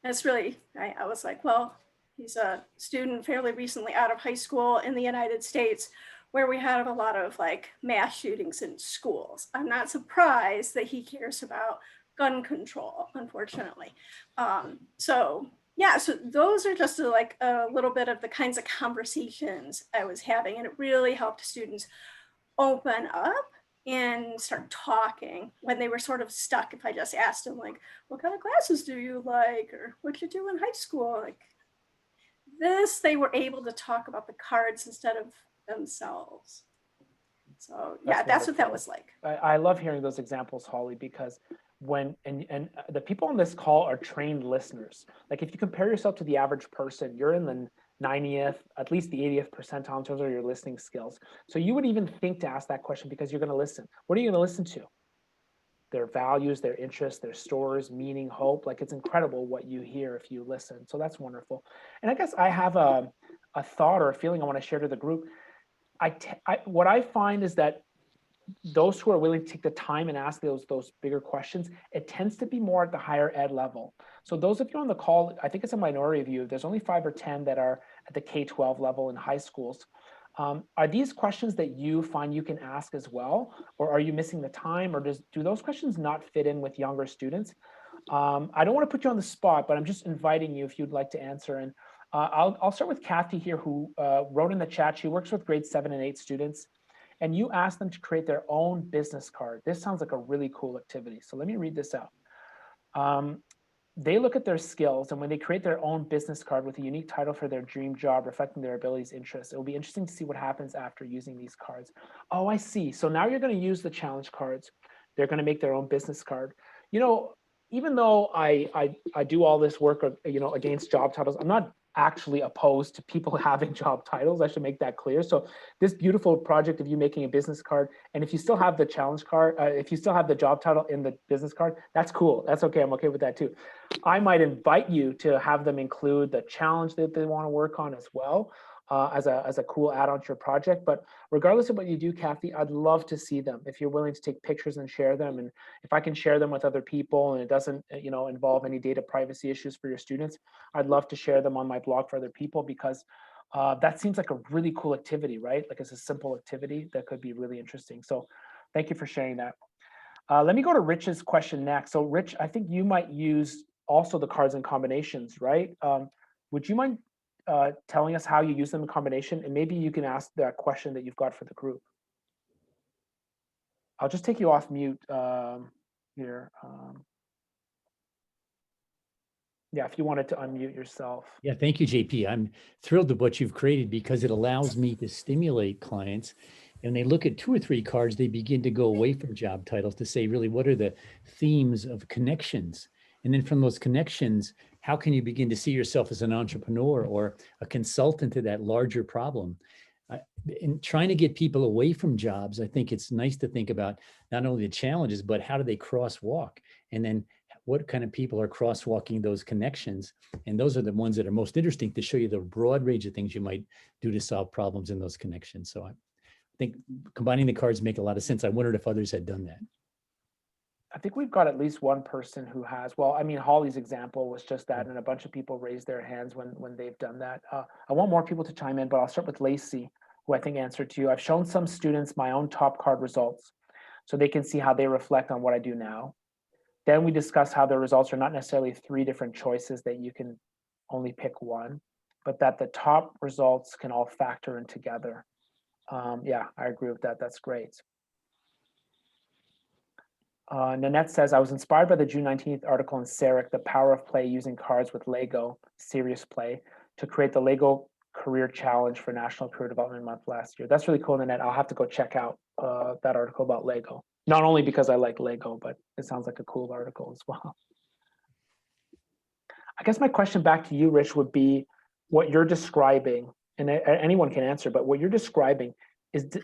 And it's really, I was like, well, he's a student fairly recently out of high school in the United States, where we have a lot of mass shootings in schools. I'm not surprised that he cares about gun control, unfortunately. So those are just a little bit of the kinds of conversations I was having, and it really helped students open up and start talking when they were sort of stuck. If I just asked them what kind of classes do you like, or what you do in high school, they were able to talk about the cards instead of themselves. So that's what that was like. I love hearing those examples, Holly, because and the people on this call are trained listeners. If you compare yourself to the average person, you're in the 90th, at least the 80th percentile in terms of your listening skills. So you would even think to ask that question because you're going to listen. What are you going to listen to? Their values, their interests, their stories, meaning, hope. It's incredible what you hear if you listen. So that's wonderful. And I guess I have a thought or a feeling I want to share to the group. What I find is that those who are willing to take the time and ask those bigger questions, it tends to be more at the higher ed level. So those of you on the call, I think it's a minority of you, there's only 5 or 10 that are at the K-12 level in high schools. Are these questions that you find you can ask as well? Or are you missing the time? Or do those questions not fit in with younger students? I don't want to put you on the spot, but I'm just inviting you if you'd like to answer. And I'll start with Kathy here, who wrote in the chat. She works with grade 7 and 8 students. And you ask them to create their own business card. This sounds like a really cool activity. So let me read this out. They look at their skills, and when they create their own business card with a unique title for their dream job, reflecting their abilities, interests, it will be interesting to see what happens after using these cards. Oh, I see. So now you're going to use the challenge cards. They're going to make their own business card. You know, even though I do all this work, you know, against job titles, I'm not actually opposed to people having job titles. I should make that clear. So this beautiful project of you making a business card, and if you still have the challenge card, if you still have the job title in the business card, that's cool. That's okay. I'm okay with that too. I might invite you to have them include the challenge that they want to work on as well, as a cool add-on to your project. But regardless of what you do, Kathy, I'd love to see them if you're willing to take pictures and share them. And if I can share them with other people and it doesn't, you know, involve any data privacy issues for your students, I'd love to share them on my blog for other people, because that seems like a really cool activity, right? Like it's a simple activity that could be really interesting. So thank you for sharing that. Let me go to Rich's question next. So Rich, I think you might use also the cards and combinations, right? Would you mind telling us how you use them in combination? And maybe you can ask that question that you've got for the group. I'll just take you off mute here. Yeah, if you wanted to unmute yourself. Yeah, thank you, JP. I'm thrilled with what you've created, because it allows me to stimulate clients. And they look at 2 or 3 cards, they begin to go away from job titles to say, really, what are the themes of connections? And then from those connections, how can you begin to see yourself as an entrepreneur or a consultant to that larger problem? In trying to get people away from jobs, I think it's nice to think about not only the challenges, but how do they crosswalk? And then what kind of people are crosswalking those connections? And those are the ones that are most interesting to show you the broad range of things you might do to solve problems in those connections. So I think combining the cards make a lot of sense. I wondered if others had done that. I think we've got at least one person who has. Well, I mean, Holly's example was just that, and a bunch of people raised their hands when they've done that. I want more people to chime in, but I'll start with Lacey, who I think answered to you. I've shown some students my own top card results so they can see how they reflect on what I do now. Then we discuss how the results are not necessarily 3 different choices that you can only pick one, but that the top results can all factor in together. Yeah, I agree with that. That's great. Nanette says, I was inspired by the June 19th article in SARIC, The Power of Play Using Cards with Lego, Serious Play, to create the Lego Career Challenge for National Career Development Month last year. That's really cool, Nanette. I'll have to go check out that article about Lego. Not only because I like Lego, but it sounds like a cool article as well. I guess my question back to you, Rich, would be what you're describing, and anyone can answer, but what you're describing,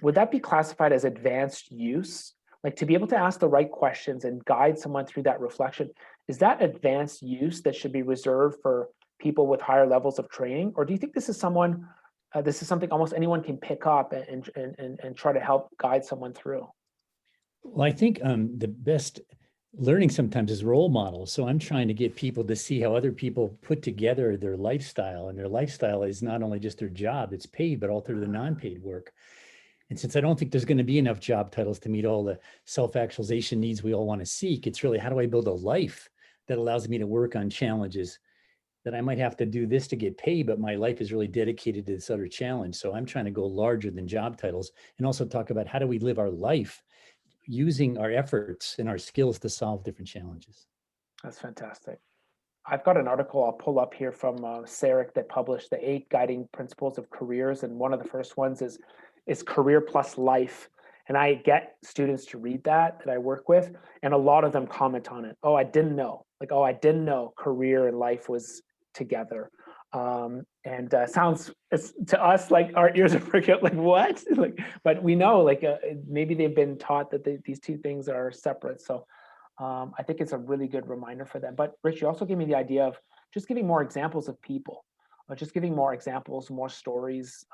would that be classified as advanced use? Like to be able to ask the right questions and guide someone through that reflection, is that advanced use that should be reserved for people with higher levels of training? Or do you think this is something almost anyone can pick up and try to help guide someone through? Well, I think the best learning sometimes is role models. So I'm trying to get people to see how other people put together their lifestyle, and their lifestyle is not only just their job, it's paid, but all through the non-paid work. And since I don't think there's going to be enough job titles to meet all the self-actualization needs we all want to seek, it's really, how do I build a life that allows me to work on challenges that I might have to do this to get paid, but my life is really dedicated to this other challenge. So I'm trying to go larger than job titles, and also talk about how do we live our life using our efforts and our skills to solve different challenges. That's fantastic. I've got an article I'll pull up here from SARIC that published the 8 guiding principles of careers. And one of the first ones is career plus life. And I get students to read that I work with, and a lot of them comment on it. Oh, I didn't know. Like, oh, I didn't know career and life was together. Sounds to us like our ears are pricking up, like what? But we know, maybe they've been taught that these 2 things are separate. So I think it's a really good reminder for them. But Rich, you also gave me the idea of just giving more examples of people, just giving more examples, more stories.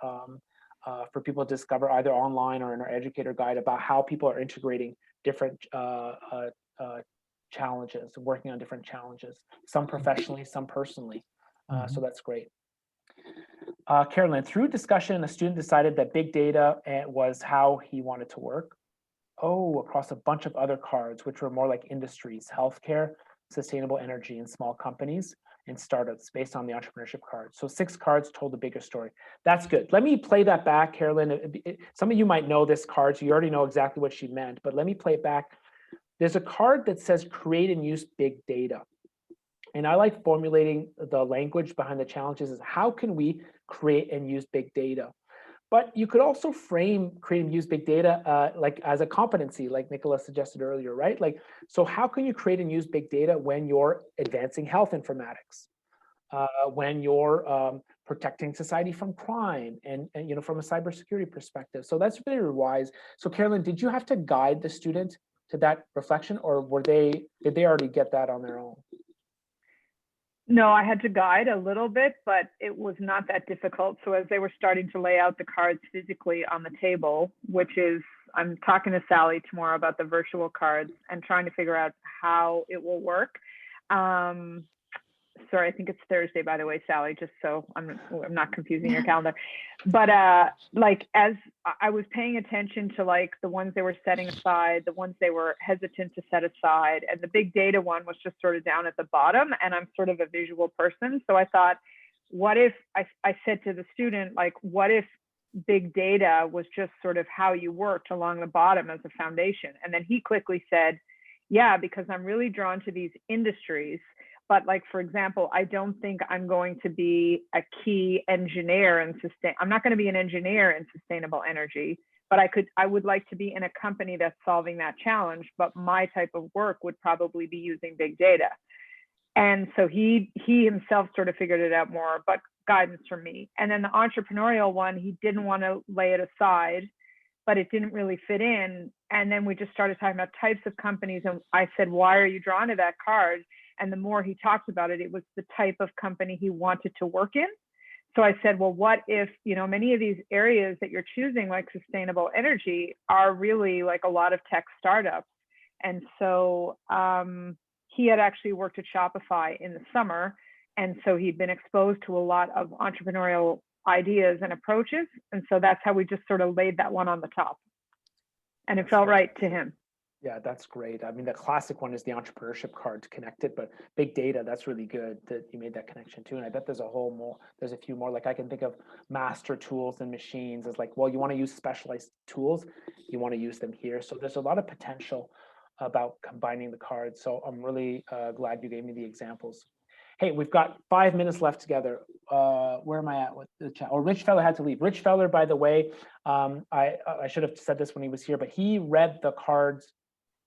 for people to discover either online or in our educator guide about how people are integrating different challenges, working on different challenges, some professionally, some personally. So that's great. Carolyn, through discussion, a student decided that big data was how he wanted to work. Oh, across a bunch of other cards, which were more like industries, healthcare, sustainable energy, and small companies and startups based on the entrepreneurship card. So 6 cards told a bigger story. That's good. Let me play that back, Carolyn. Some of you might know this card, so you already know exactly what she meant, but let me play it back. There's a card that says create and use big data. And I like formulating the language behind the challenges is how can we create and use big data? But you could also frame create and use big data like as a competency, like Nicola suggested earlier, right? Like, so how can you create and use big data when you're advancing health informatics, when you're protecting society from crime, and you know, from a cybersecurity perspective? So that's really wise. So Carolyn, did you have to guide the student to that reflection, or did they already get that on their own? No, I had to guide a little bit, but it was not that difficult. So as they were starting to lay out the cards physically on the table, which is, I'm talking to Sally tomorrow about the virtual cards and trying to figure out how it will work. Sorry, I think it's Thursday, by the way, Sally, just so I'm not confusing your calendar. But like, as I was paying attention to like the ones they were setting aside, the ones they were hesitant to set aside, and the big data one was just sort of down at the bottom, and I'm sort of a visual person. So I thought, what if, I said to the student, like, what if big data was just sort of how you worked along the bottom as a foundation? And then he quickly said, yeah, because I'm really drawn to these industries. But like, for example, I don't think I'm going to be a key engineer in I'm not going to be an engineer in sustainable energy, but I would like to be in a company that's solving that challenge. But my type of work would probably be using big data. And so he himself sort of figured it out more, but guidance from me. And then the entrepreneurial one, he didn't want to lay it aside, but it didn't really fit in. And then we just started talking about types of companies. And I said, why are you drawn to that card? And the more he talked about it, it was the type of company he wanted to work in. So I said, well, what if, you know, many of these areas that you're choosing, like sustainable energy, are really like a lot of tech startups. And so he had actually worked at Shopify in the summer. And so he'd been exposed to a lot of entrepreneurial ideas and approaches. And so that's how we just sort of laid that one on the top. And it felt right to him. Yeah, that's great. I mean, the classic one is the entrepreneurship card to connect it, but big data, that's really good that you made that connection too. And I bet there's a few more, like I can think of master tools and machines as like, well, you want to use specialized tools, you want to use them here. So there's a lot of potential about combining the cards. So I'm really glad you gave me the examples. Hey, we've got 5 minutes left together. Where am I at with the chat? Oh, Rich Feller had to leave. Rich Feller, by the way, I should have said this when he was here, but he read the cards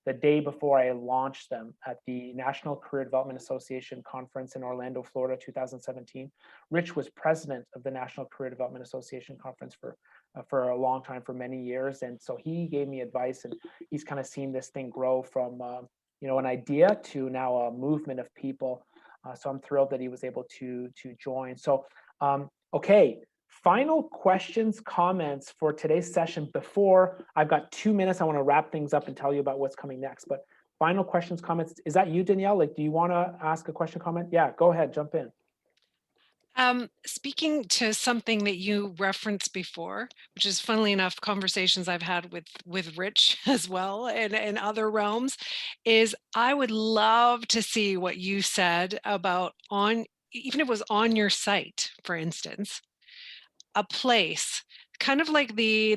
the day before I launched them at the National Career Development Association conference in Orlando, Florida, 2017. Rich was president of the National Career Development Association conference for a long time, for many years. And so he gave me advice, and he's kind of seen this thing grow from you know, an idea to now a movement of people. So I'm thrilled that he was able to join. So, okay. Final questions, comments for today's session before I've got 2 minutes. I want to wrap things up and tell you about what's coming next. But final questions, comments. Is that you, Danielle? Like, do you want to ask a question, comment? Yeah, go ahead, jump in. Speaking to something that you referenced before, which is funnily enough, conversations I've had with Rich as well and in other realms, is I would love to see what you said about even if it was on your site, for instance, a place kind of like the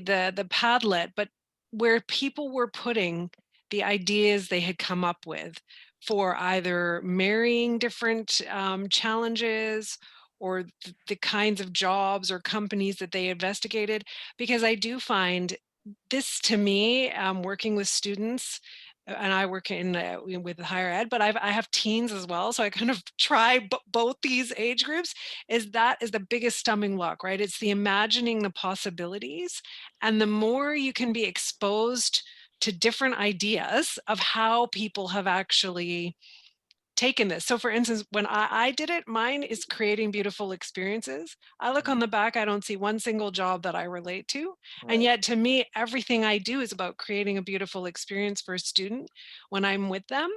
Padlet, but where people were putting the ideas they had come up with for either marrying different challenges or the kinds of jobs or companies that they investigated. Because I do find this, to me, working with students, and I work with higher ed, but I have teens as well. So I kind of try both these age groups. That is the biggest stumbling block, right? It's the imagining the possibilities. And the more you can be exposed to different ideas of how people have actually taken this. So for instance, when I did it, mine is creating beautiful experiences. I look on the back, I don't see one single job that I relate to. And yet to me, everything I do is about creating a beautiful experience for a student when I'm with them.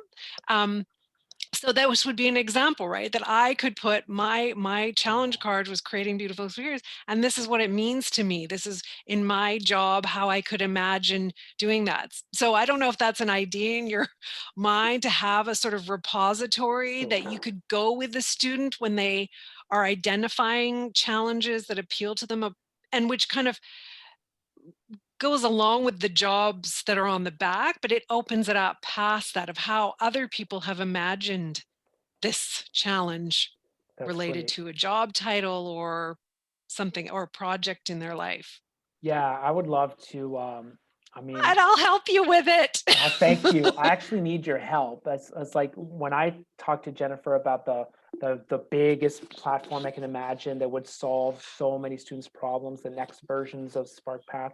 So that would be an example, right? That I could put my challenge card was creating beautiful experience, and this is what it means to me. This is in my job how I could imagine doing that. So I don't know if that's an idea in your mind to have a sort of repository that you could go with the student when they are identifying challenges that appeal to them, and which kind of goes along with the jobs that are on the back, but it opens it up past that of how other people have imagined this challenge related to a job title or something or a project in their life. Yeah, I would love to. I mean, and I'll help you with it. Thank you. I actually need your help. That's like when I talked to Jennifer about the biggest platform I can imagine that would solve so many students' problems, the next versions of SparkPath.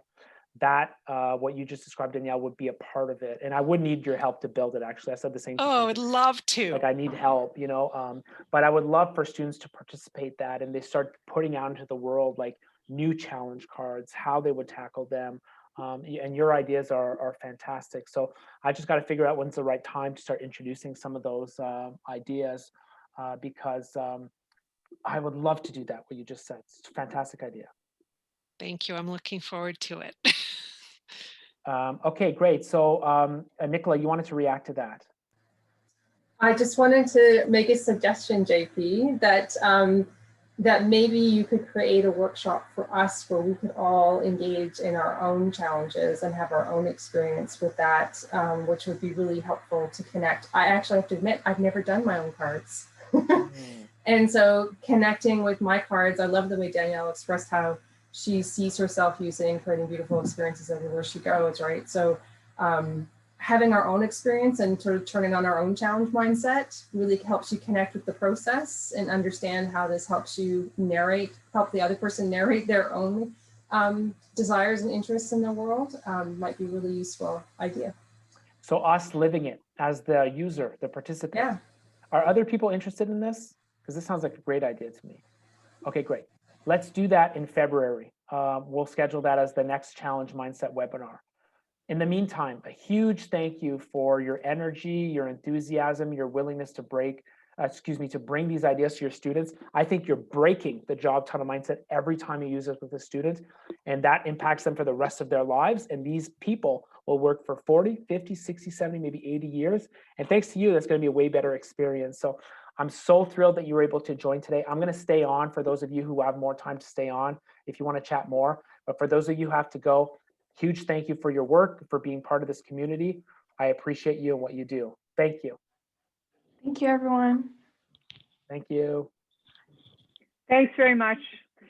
That what you just described, Danielle, would be a part of it, and I would need your help to build it. Actually, I said the same thing. Oh, I'd love to. Like I need help, you know. But I would love for students to participate that, and they start putting out into the world like new challenge cards, how they would tackle them. And your ideas are fantastic. So I just got to figure out when's the right time to start introducing some of those ideas, because I would love to do that. What you just said, it's a fantastic idea. Thank you. I'm looking forward to it. Okay, great. So Nicola, you wanted to react to that. I just wanted to make a suggestion, JP, that that maybe you could create a workshop for us where we could all engage in our own challenges and have our own experience with that, which would be really helpful to connect. I actually have to admit, I've never done my own cards. And so connecting with my cards, I love the way Danielle expressed how she sees herself using creating beautiful experiences everywhere she goes, right? So having our own experience and sort of turning on our own challenge mindset really helps you connect with the process and understand how this helps you help the other person narrate their own desires and interests in the world. Might be a really useful idea. So us living it as the user, the participant. Yeah. Are other people interested in this? Because this sounds like a great idea to me. Okay, great. Let's do that in February. We'll schedule that as the next Challenge Mindset webinar. In the meantime, a huge thank you for your energy, your enthusiasm, your willingness to to bring these ideas to your students. I think you're breaking the job title mindset every time you use it with a student, and that impacts them for the rest of their lives. And these people will work for 40, 50, 60, 70, maybe 80 years. And thanks to you, that's going to be a way better experience. So I'm so thrilled that you were able to join today. I'm going to stay on for those of you who have more time to stay on if you want to chat more. But for those of you who have to go, huge thank you for your work, for being part of this community. I appreciate you and what you do. Thank you. Thank you, everyone. Thank you. Thanks very much.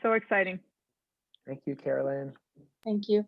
So exciting. Thank you, Carolyn. Thank you.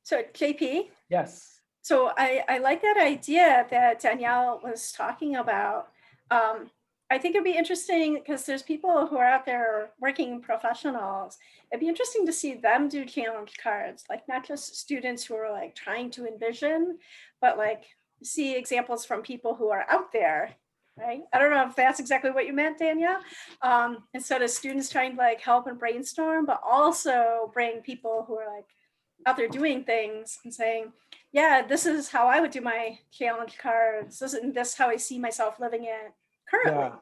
So JP? Yes. So I like that idea that Danielle was talking about. I think it'd be interesting because there's people who are out there working professionals. It'd be interesting to see them do challenge cards, like not just students who are like trying to envision, but like see examples from people who are out there, right? I don't know if that's exactly what you meant, Danielle. Instead of students trying to like help and brainstorm, but also bring people who are like out there doing things and saying, yeah, this is how I would do my challenge cards. This is how I see myself living it currently. Yeah.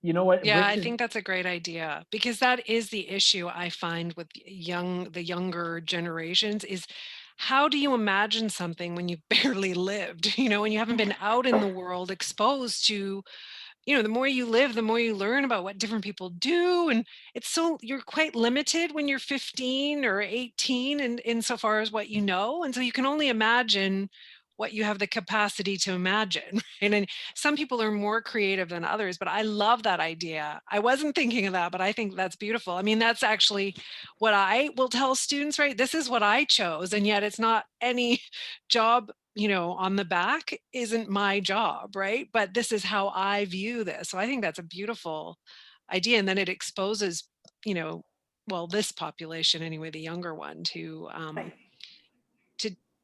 You know what? Yeah, I think that's a great idea, because that is the issue I find with the younger generations is how do you imagine something when you barely lived, when you haven't been out in the world exposed to, the more you live, the more you learn about what different people do. And you're quite limited when you're 15 or 18 and insofar as what you know. And so you can only imagine what you have the capacity to imagine. And some people are more creative than others, but I love that idea. I wasn't thinking of that, but I think that's beautiful. I mean, that's actually what I will tell students, right? This is what I chose. And yet it's not any job, on the back isn't my job, right? But this is how I view this. So I think that's a beautiful idea. And then it exposes, this population anyway, the younger one, to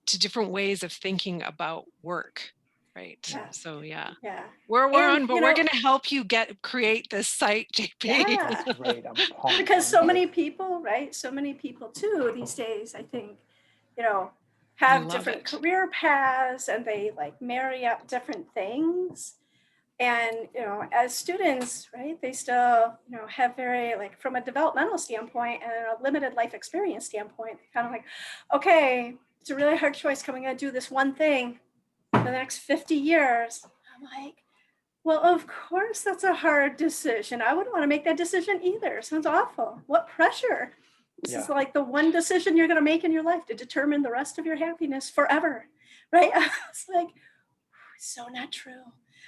to different ways of thinking about work, right? Yeah. So yeah. Yeah. We're And, on, but you we're know, going to help you create this site, JP. Yeah. Great. I'm pumped. Because so many people, right? So many people too these days, I think, you know, have love different it. career paths and they like marry up different things. And, you know, as students, right, they still, you know, have very, like, from a developmental standpoint and a limited life experience standpoint, kind of like, okay, it's a really hard choice coming to do this one thing for the next 50 years. I'm like, well, of course, that's a hard decision. I wouldn't want to make that decision either. Sounds awful. What pressure. This is like the one decision you're going to make in your life to determine the rest of your happiness forever, right? It's like, so not true.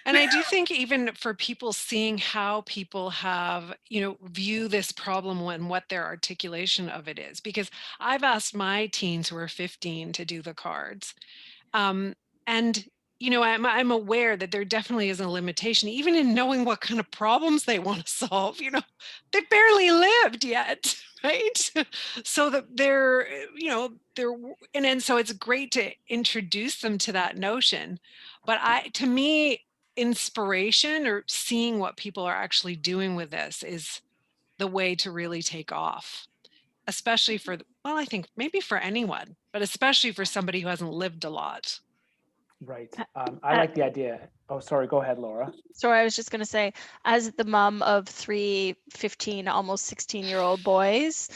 And I do think even for people seeing how people have, view this problem and what their articulation of it is, because I've asked my teens who are 15 to do the cards. And I'm aware that there definitely is a limitation, even in knowing what kind of problems they want to solve. They barely lived yet, right? So that and then so it's great to introduce them to that notion. But to me, inspiration or seeing what people are actually doing with this is the way to really take off, especially I think maybe for anyone, but especially for somebody who hasn't lived a lot. Right. I like the idea. Oh, sorry. Go ahead, Laura. Sorry, I was just going to say, as the mom of 3 15, almost 16-year-old boys,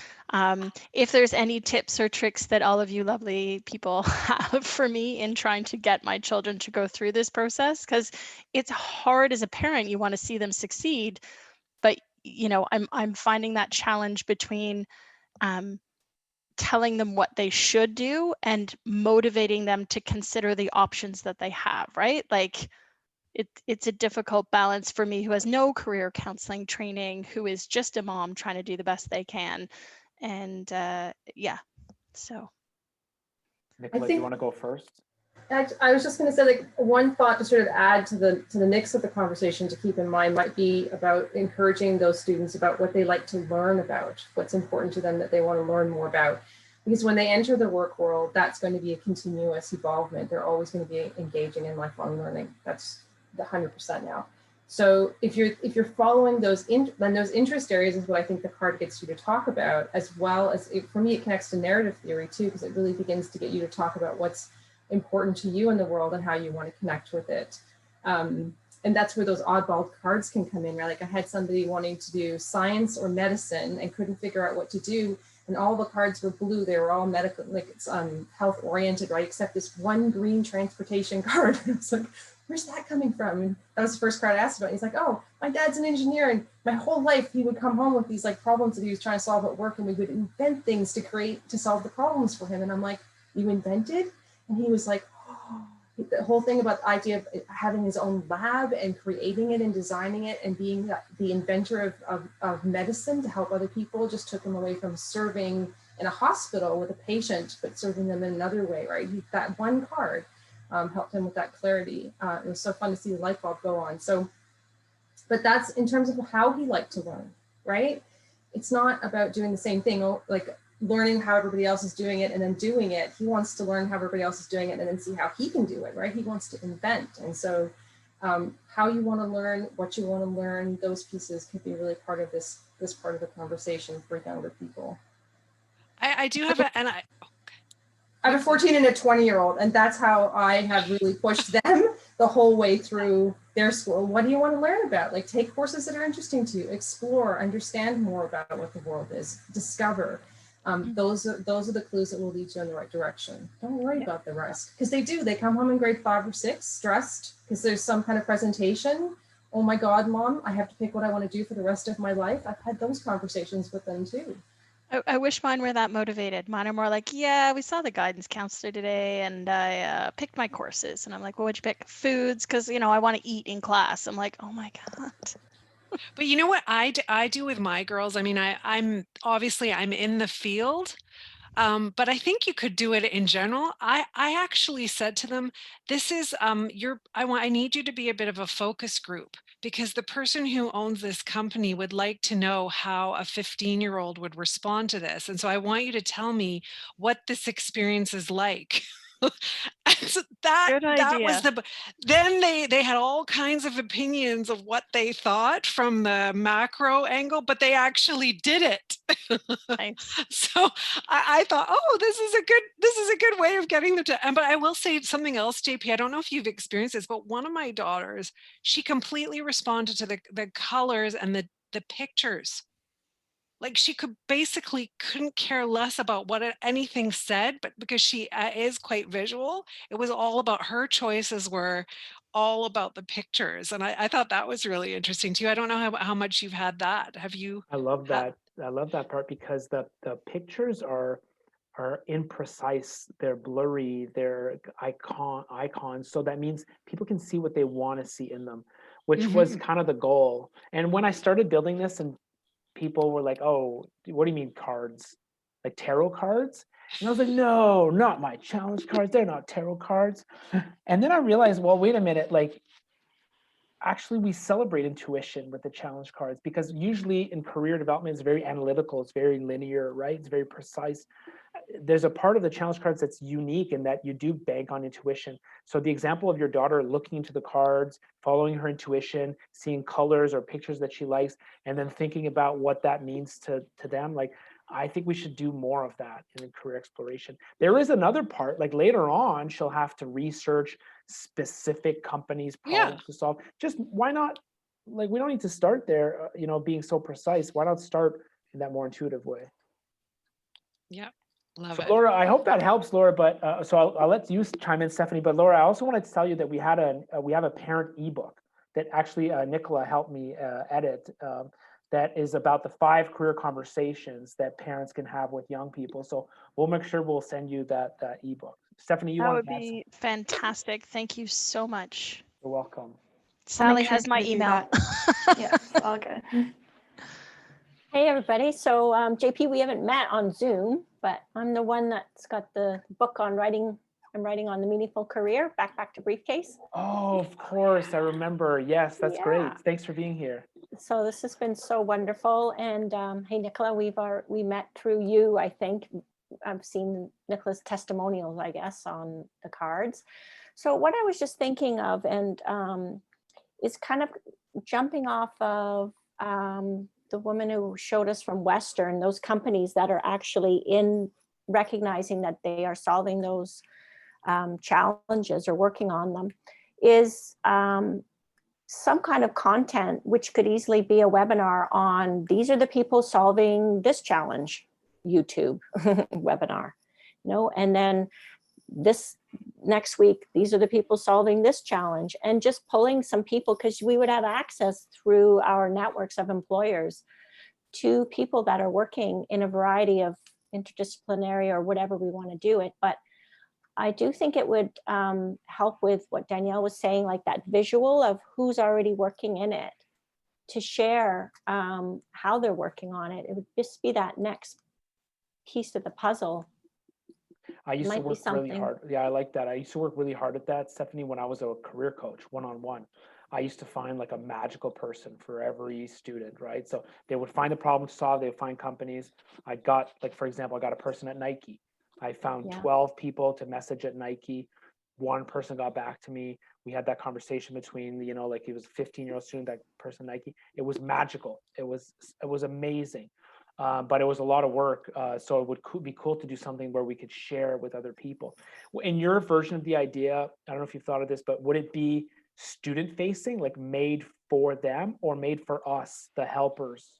if there's any tips or tricks that all of you lovely people have for me in trying to get my children to go through this process, because it's hard as a parent, you want to see them succeed, but I'm finding that challenge between telling them what they should do and motivating them to consider the options that they have, right? Like it's a difficult balance for me, who has no career counseling training, who is just a mom trying to do the best they can. And so. Nicola, do you want to go first? I was just going to say, like, one thought to sort of add to the mix of the conversation to keep in mind might be about encouraging those students about what they like to learn about, what's important to them that they want to learn more about. Because when they enter the work world, that's going to be a continuous evolvement. They're always going to be engaging in lifelong learning. That's the 100% now. So if you're following those interest areas is what I think the card gets you to talk about, as well as for me, it connects to narrative theory too, because it really begins to get you to talk about what's important to you in the world and how you want to connect with it. And that's where those oddball cards can come in, right? Like I had somebody wanting to do science or medicine and couldn't figure out what to do. And all the cards were blue. They were all medical, like it's health oriented, right? Except this one green transportation card. I was like, where's that coming from? And that was the first card I asked about. He's like, oh, my dad's an engineer. And my whole life, he would come home with these like problems that he was trying to solve at work. And we would invent things to solve the problems for him. And I'm like, you invented? And he was like, oh, the whole thing about the idea of having his own lab and creating it and designing it and being the inventor of medicine to help other people just took him away from serving in a hospital with a patient, but serving them in another way, right? That one card helped him with that clarity. It was so fun to see the light bulb go on. So, but that's in terms of how he liked to learn, right? It's not about doing the same thing, like learning how everybody else is doing it and then doing it. He wants to learn how everybody else is doing it and then see how he can do it, right? He wants to invent. And so how you want to learn, what you want to learn, those pieces could be really part of this part of the conversation for younger people. I do have I have a 14 and a 20-year-old, and that's how I have really pushed them the whole way through their school. What do you want to learn about? Like, take courses that are interesting to you, explore, understand more about what the world is, discover. Those are the clues that will lead you in the right direction. Don't worry about the rest, because they come home in grade 5 or 6 stressed because there's some kind of presentation. Oh my God, Mom, I have to pick what I want to do for the rest of my life. I've had those conversations with them too. I wish mine were that motivated. Mine are more like, yeah, we saw the guidance counselor today and I picked my courses. And I'm like, well, what'd you pick? Foods, because, I want to eat in class. I'm like, oh my God. But you know what I do with my girls? I mean, I'm in the field, but I think you could do it in general. I actually said to them, this is I need you to be a bit of a focus group, because the person who owns this company would like to know how a 15-year-old would respond to this. And so I want you to tell me what this experience is like. And so that Good that was idea. then they had all kinds of opinions of what they thought from the macro angle, but they actually did it. Nice. So I thought, oh, this is a good way of getting them to. And but I will say something else, JP. I don't know if you've experienced this, but one of my daughters, she completely responded to the colors and the pictures. Like she couldn't care less about what anything said, but because she is quite visual, it was all about her choices were all about the pictures. And I thought that was really interesting too. I don't know how much you've had that. Have you? I love that. I love that part because the pictures are imprecise, they're blurry, they're icons. So that means people can see what they want to see in them, which was kind of the goal. And when I started building this and people were like, oh, what do you mean cards? Like tarot cards? And I was like, no, not my challenge cards. They're not tarot cards. And then I realized, well, wait a minute, like actually we celebrate intuition with the challenge cards because usually in career development, it's very analytical, it's very linear, right? It's very precise. There's a part of the challenge cards that's unique in that you do bank on intuition. So the example of your daughter looking into the cards, following her intuition, seeing colors or pictures that she likes, and then thinking about what that means to them, like I think we should do more of that in career exploration. There is another part, like later on, she'll have to research specific companies' problems to solve. Just why not? Like we don't need to start there, being so precise. Why not start in that more intuitive way? Yeah, love So it. Laura, I hope that helps, Laura. But so I'll let you chime in, Stephanie. But Laura, I also wanted to tell you that we have a parent ebook that actually Nicola helped me edit. That is about the 5 career conversations that parents can have with young people. So we'll make sure we'll send you that ebook. Stephanie, you That want would to add something? be fantastic. Thank you so much. You're welcome. Sally sure has my to do email. Yes, all good. Hey, everybody. So JP, we haven't met on Zoom, but I'm the one that's got the book on writing. I'm writing on the meaningful career, Backpack to Briefcase. Oh, of course. I remember. Yes, that's great. Thanks for being here. So this has been so wonderful. And hey, Nicola, we met through you, I think. I've seen Nicola's testimonials, I guess, on the cards. So what I was just thinking of, and is kind of jumping off of the woman who showed us from Western, those companies that are actually in recognizing that they are solving those challenges or working on them, is some kind of content, which could easily be a webinar on these are the people solving this challenge, YouTube webinar, and then this next week, these are the people solving this challenge, and just pulling some people, because we would have access through our networks of employers to people that are working in a variety of interdisciplinary or whatever we want to do it. But I do think it would help with what Danielle was saying, like that visual of who's already working in it, to share how they're working on it. It would just be that next piece of the puzzle. I used to work really hard. Yeah, I like that. I used to work really hard at that, Stephanie, when I was a career coach, one-on-one. I used to find like a magical person for every student, right? So they would find a problem to solve, they would find companies. I got, like, for example, I got a person at Nike. I found 12 people to message at Nike. One person got back to me. We had that conversation between, like he was a 15-year-old student, that person at Nike. It was magical. It was amazing. But it was a lot of work. So it would be cool to do something where we could share with other people. In your version of the idea, I don't know if you've thought of this, but would it be student facing, like made for them, or made for us, the helpers?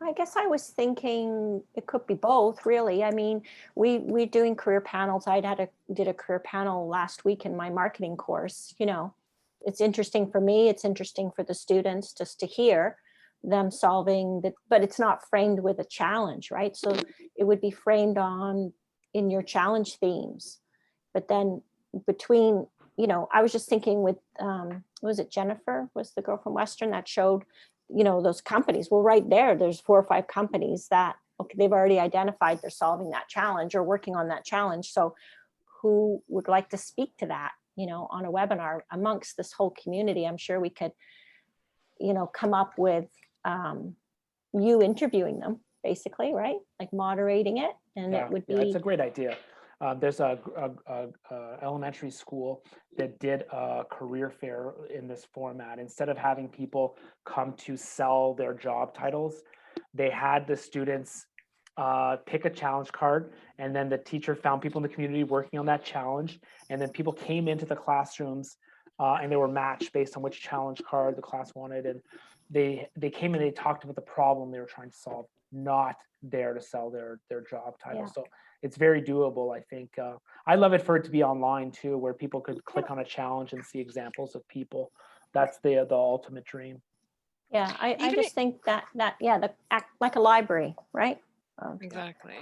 I guess I was thinking it could be both, really. I mean, we're doing career panels. Did a career panel last week in my marketing course. It's interesting for me. It's interesting for the students just to hear them solving that, but it's not framed with a challenge, right? So it would be framed in your challenge themes. But then between, I was just thinking with, was it Jennifer, was the girl from Western that showed, those companies. Well, right there's 4 or 5 companies that, okay, they've already identified they're solving that challenge or working on that challenge. So who would like to speak to that, on a webinar amongst this whole community? I'm sure we could, come up with you interviewing them, basically, right? Like moderating it. And it would be. Yeah, it's a great idea. There's a elementary school that did a career fair in this format. Instead of having people come to sell their job titles, they had the students pick a challenge card, and then the teacher found people in the community working on that challenge, and then people came into the classrooms and they were matched based on which challenge card the class wanted, and they came and they talked about the problem they were trying to solve, not there to sell their job title. So it's very doable, I think. I love it for it to be online too, where people could click on a challenge and see examples of people. That's the ultimate dream. Yeah, I just think that the act like a library, right? Exactly.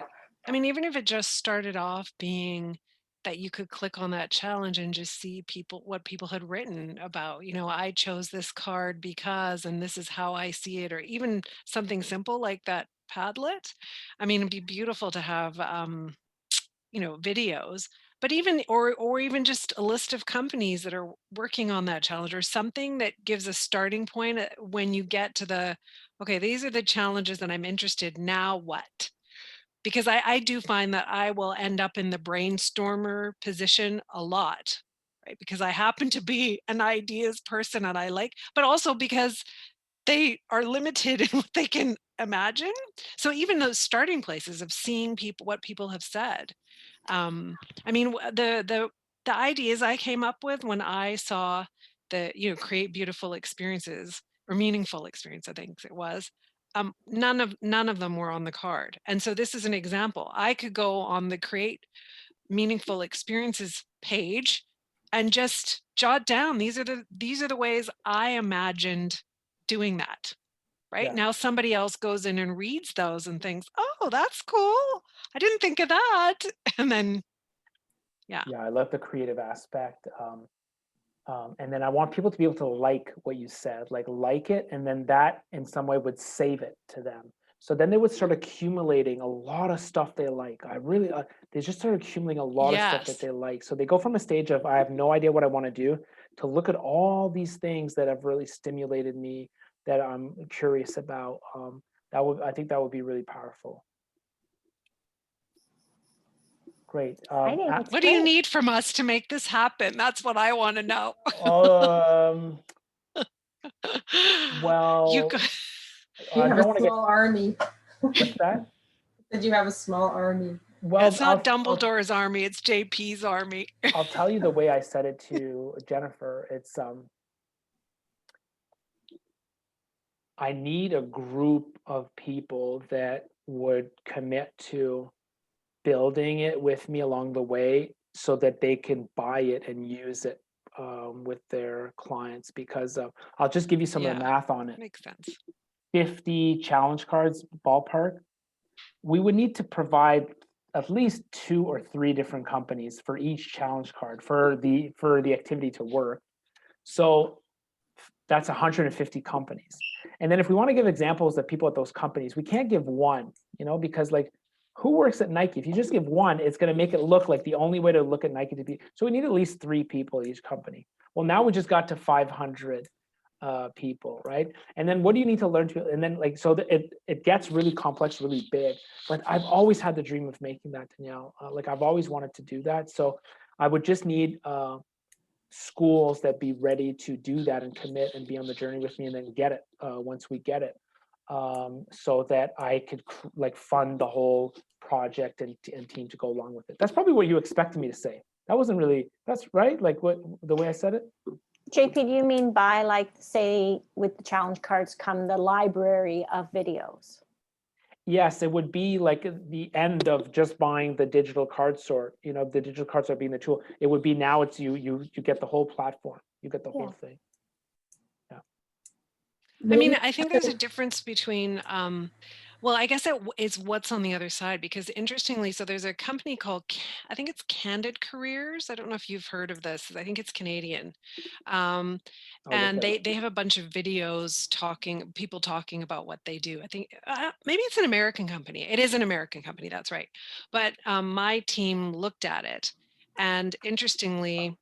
I mean, even if it just started off being that you could click on that challenge and just see what people had written about, I chose this card because, and this is how I see it, or even something simple like that Padlet. I mean, it'd be beautiful to have, videos, but even, or even just a list of companies that are working on that challenge, or something that gives a starting point when you get to okay, these are the challenges that I'm interested, now what? Because I do find that I will end up in the brainstormer position a lot, right? Because I happen to be an ideas person and I but also because they are limited in what they can imagine. So even those starting places of seeing what people have said. I mean, the ideas I came up with when I saw create beautiful experiences or meaningful experience, I think it was, none of them were on the card. And so this is an example. I could go on the create meaningful experiences page and just jot down, these are the ways I imagined doing that. Right? Now somebody else goes in and reads those and thinks, oh, that's cool. I didn't think of that. And then, yeah, I love the creative aspect. And then I want people to be able to like what you said, like it, and then that in some way would save it to them. So then they would start accumulating a lot of stuff they like. They just start accumulating a lot of stuff that they like. So they go from a stage of, I have no idea what I want to do, to look at all these things that have really stimulated me, that I'm curious about. I think that would be really powerful. Great. What do you need from us to make this happen? That's what I want to know. Well, you have a small army. What's that? Did you have a small army? Well, it's not Dumbledore's army, it's JP's army. I'll tell you the way I said it to Jennifer. It's I need a group of people that would commit to building it with me along the way, so that they can buy it and use it with their clients. Because I'll just give you some of the math on it. Makes sense. 50 challenge cards, ballpark. We would need to provide at least 2 or 3 different companies for each challenge card for the activity to work. So that's 150 companies. And then if we want to give examples of people at those companies, we can't give one, because who works at Nike? If you just give one, it's going to make it look like the only way to look at Nike to be. So we need at least 3 people at each company. Well, now we just got to 500 people, right? And then what do you need to learn to? And then it gets really complex, really big. But I've always had the dream of making that, Danielle. I've always wanted to do that. So I would just need schools that be ready to do that and commit and be on the journey with me, and then get it once we get it. So that I could fund the whole project and team to go along with it. That's probably what you expected me to say. That's right? The way I said it? JP, do you mean by say with the challenge cards come the library of videos? Yes, it would be the end of just buying the digital card sort, the digital card sort being the tool. It would be now it's you get the whole platform. You get the whole thing. I mean, I think there's a difference between, well, I guess it is what's on the other side, because interestingly, so there's a company called, I think it's Candid Careers. I don't know if you've heard of this. I think it's Canadian. And they have a bunch of videos people talking about what they do. I think maybe it's an American company. It is an American company, that's right. But my team looked at it, and interestingly,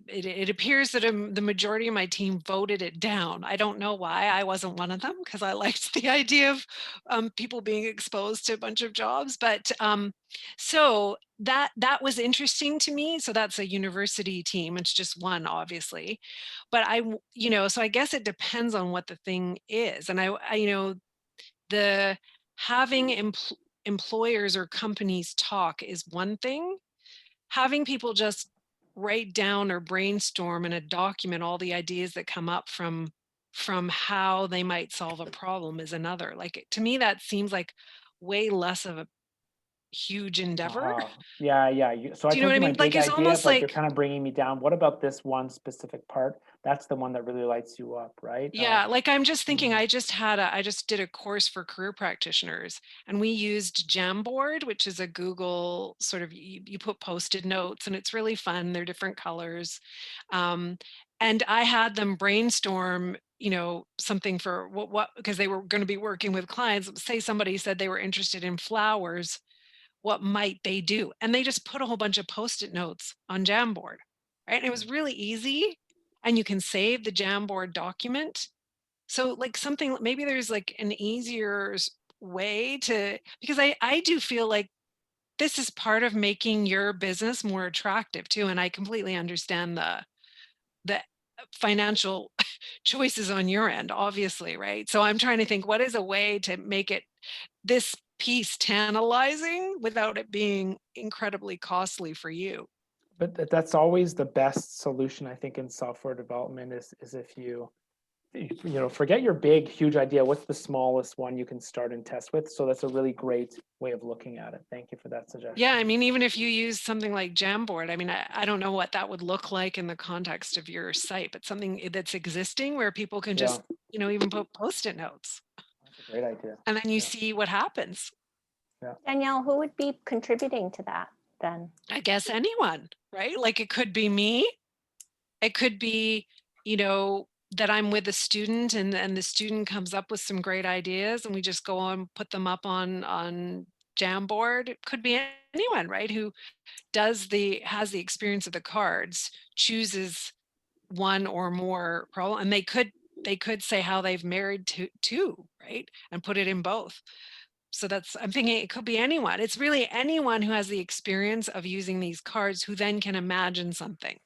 it appears that the majority of my team voted it down. I don't know why. I wasn't one of them because I liked the idea of people being exposed to a bunch of jobs. But so that was interesting to me. So that's a university team. It's just one, obviously. But so I guess it depends on what the thing is. And I the having employers or companies talk is one thing. Having people just write down or brainstorm in a document all the ideas that come up from how they might solve a problem is another. Like, to me, that seems like way less of a huge endeavor. Yeah. So I Do you know told what I you my mean? Like, big it's idea, almost but you're like, kind of bringing me down. What about this one specific part? That's the one that really lights you up, right? yeah, like I'm just thinking, I just did a course for career practitioners, and we used Jamboard, which is a Google sort of, you put Post-it notes, and it's really fun. They're different colors. And I had them brainstorm, something for what, because they were going to be working with clients. Say somebody said they were interested in flowers, what might they do? And they just put a whole bunch of Post-it notes on Jamboard, right? And it was really easy, and you can save the Jamboard document. So like something, maybe there's like an easier way to, because I do feel like this is part of making your business more attractive too. And I completely understand the financial choices on your end, obviously, right? So I'm trying to think, what is a way to make this piece tantalizing without it being incredibly costly for you? But that's always the best solution, I think, in software development is if you forget your big, huge idea. What's the smallest one you can start and test with? So that's a really great way of looking at it. Thank you for that suggestion. Yeah, I mean, even if you use something like Jamboard, I mean, I don't know what that would look like in the context of your site, but something that's existing where people can just, even put Post-it notes. That's a great idea. And then you see what happens. Yeah. Danielle, who would be contributing to that then? I guess anyone, right? Like, it could be me. It could be, that I'm with a student and the student comes up with some great ideas and we just go on, put them up on Jamboard. It could be anyone, right? Who has the experience of the cards, chooses one or more problem, and they could say how they've married two, right? And put it in both. So I'm thinking it could be anyone. It's really anyone who has the experience of using these cards who then can imagine something.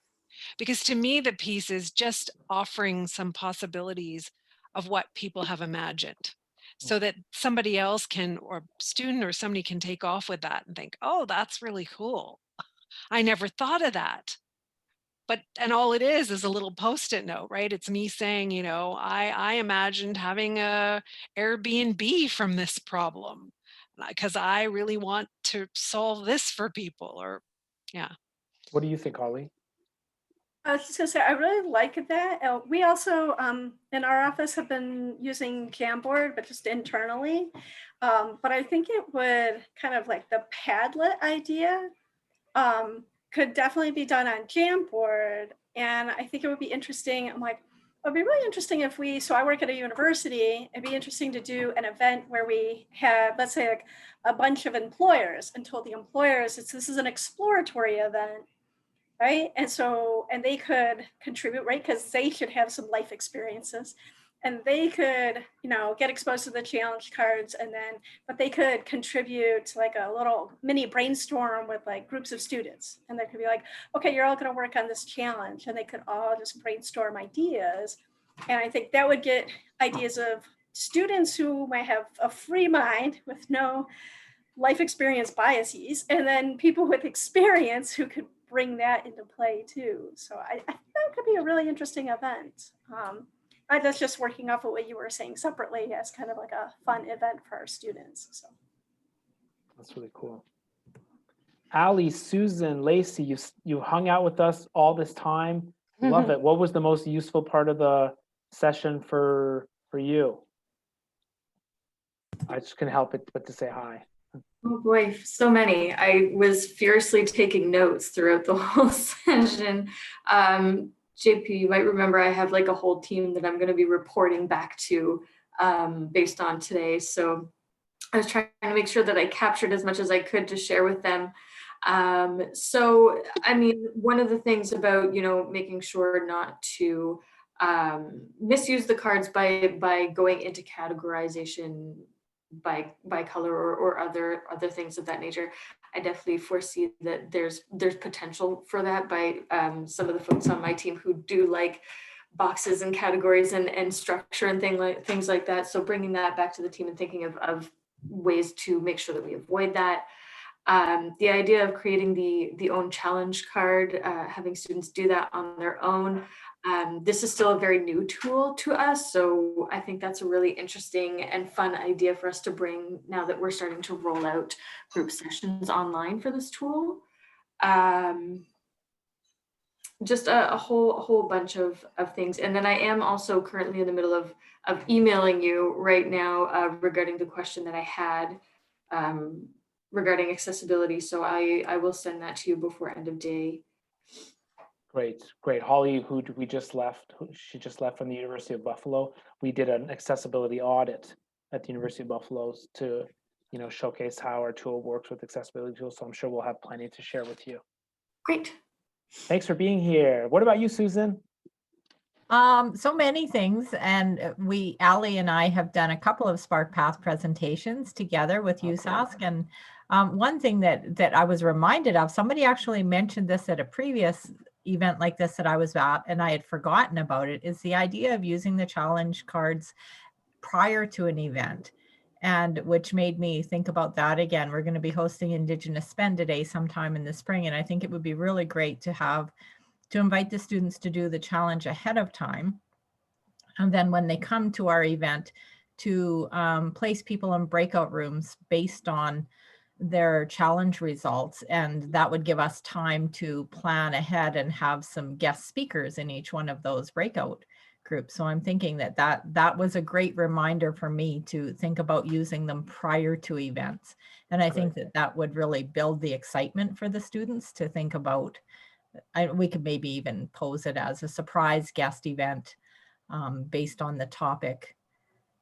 Because to me, the piece is just offering some possibilities of what people have imagined so that somebody else can, or student or somebody can take off with that and think, oh, that's really cool. I never thought of that. And all it is a little Post-it note, right? It's me saying, I imagined having a Airbnb from this problem because I really want to solve this for people, or yeah. What do you think, Holly? I was just gonna say, I really like that. We also, in our office, have been using Jamboard, but just internally. But I think it would kind of like the Padlet idea could definitely be done on Jamboard. And I think it would be interesting. I'm like, it'd be really interesting if so I work at a university, it'd be interesting to do an event where we had, let's say, like a bunch of employers and told the employers this is an exploratory event. Right. And they could contribute, right? Because they should have some life experiences and they could, get exposed to the challenge cards but they could contribute to like a little mini brainstorm with like groups of students. And they could be like, okay, you're all going to work on this challenge. And they could all just brainstorm ideas. And I think that would get ideas of students who might have a free mind with no life experience biases, and then people with experience who could bring that into play too. So I think that could be a really interesting event. That's just working off of what you were saying separately as kind of like a fun event for our students. So that's really cool. Allie, Susan, Lacey, you hung out with us all this time. Love it. What was the most useful part of the session for you? I just couldn't help it but to say hi. Oh boy, so many. I was fiercely taking notes throughout the whole session. JP, you might remember I have like a whole team that I'm going to be reporting back to based on today. So I was trying to make sure that I captured as much as I could to share with them. So, I mean, one of the things about, making sure not to misuse the cards by going into categorization by color or other things of that nature. I definitely foresee that there's potential for that by some of the folks on my team who do like boxes and categories and structure and things like that. So bringing that back to the team and thinking of ways to make sure that we avoid that. The idea of creating the own challenge card, having students do that on their own. This is still a very new tool to us. So I think that's a really interesting and fun idea for us to bring now that we're starting to roll out group sessions online for this tool. Just a whole bunch of things. And then I am also currently in the middle of emailing you right now regarding the question that I had regarding accessibility. So I will send that to you before end of day. Great. Holly, who we just left, she just left from the University of Buffalo. We did an accessibility audit at the University of Buffalo to, showcase how our tool works with accessibility tools. So I'm sure we'll have plenty to share with you. Great. Thanks for being here. What about you, Susan? So many things, and Ali and I have done a couple of Spark Path presentations together with USask, and one thing that I was reminded of, somebody actually mentioned this at a previous event like this that I was at, and I had forgotten about it, is the idea of using the challenge cards prior to an event, and which made me think about that again. We're going to be hosting Indigenous Spend a Day sometime in the spring, and I think it would be really great to invite the students to do the challenge ahead of time. And then when they come to our event, to place people in breakout rooms based on their challenge results. And that would give us time to plan ahead and have some guest speakers in each one of those breakout groups. So I'm thinking that was a great reminder for me to think about using them prior to events. And I think that would really build the excitement for the students to think about. We could maybe even pose it as a surprise guest event based on the topic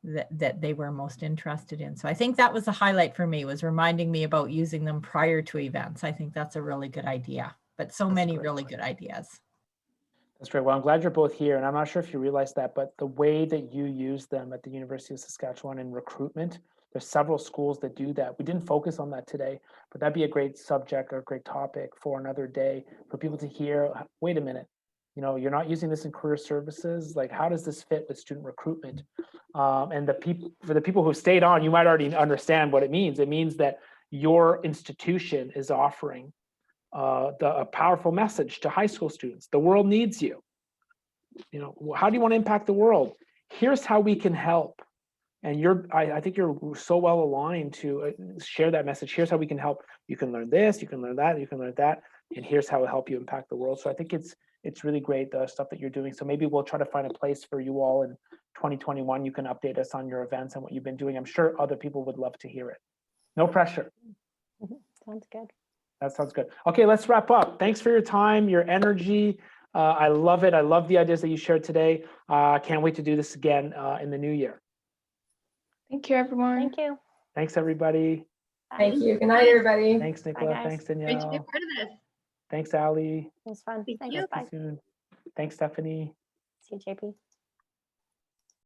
that they were most interested in. So I think that was a highlight for me, was reminding me about using them prior to events. I think that's a really good idea, but that's many really good ideas. That's great. Well, I'm glad you're both here. And I'm not sure if you realize that, but the way that you use them at the University of Saskatchewan in recruitment, there's several schools that do that. We didn't focus on that today, but that'd be a great subject or a great topic for another day for people to hear. Wait a minute, you're not using this in career services. Like, how does this fit with student recruitment? And for the people who stayed on, you might already understand what it means. It means that your institution is offering a powerful message to high school students. The world needs you. How do you want to impact the world? Here's how we can help. And I think you're so well aligned to share that message. Here's how we can help. You can learn this, you can learn that, you can learn that, and here's how it'll help you impact the world. So I think it's really great, the stuff that you're doing. So maybe we'll try to find a place for you all in 2021. You can update us on your events and what you've been doing. I'm sure other people would love to hear it. No pressure. Sounds good. That sounds good. Okay, let's wrap up. Thanks for your time, your energy. I love it. I love the ideas that you shared today. Can't wait to do this again in the new year. Thank you, everyone. Thank you. Thanks, everybody. Thank you. Good night, everybody. Thanks, Nicola. Bye, Thanks, guys. Danielle. Great to be a part of this. Thanks, Ali. It was fun. Thank Thanks. you. Talk to Bye. you soon. Thanks, Stephanie. See you, JP.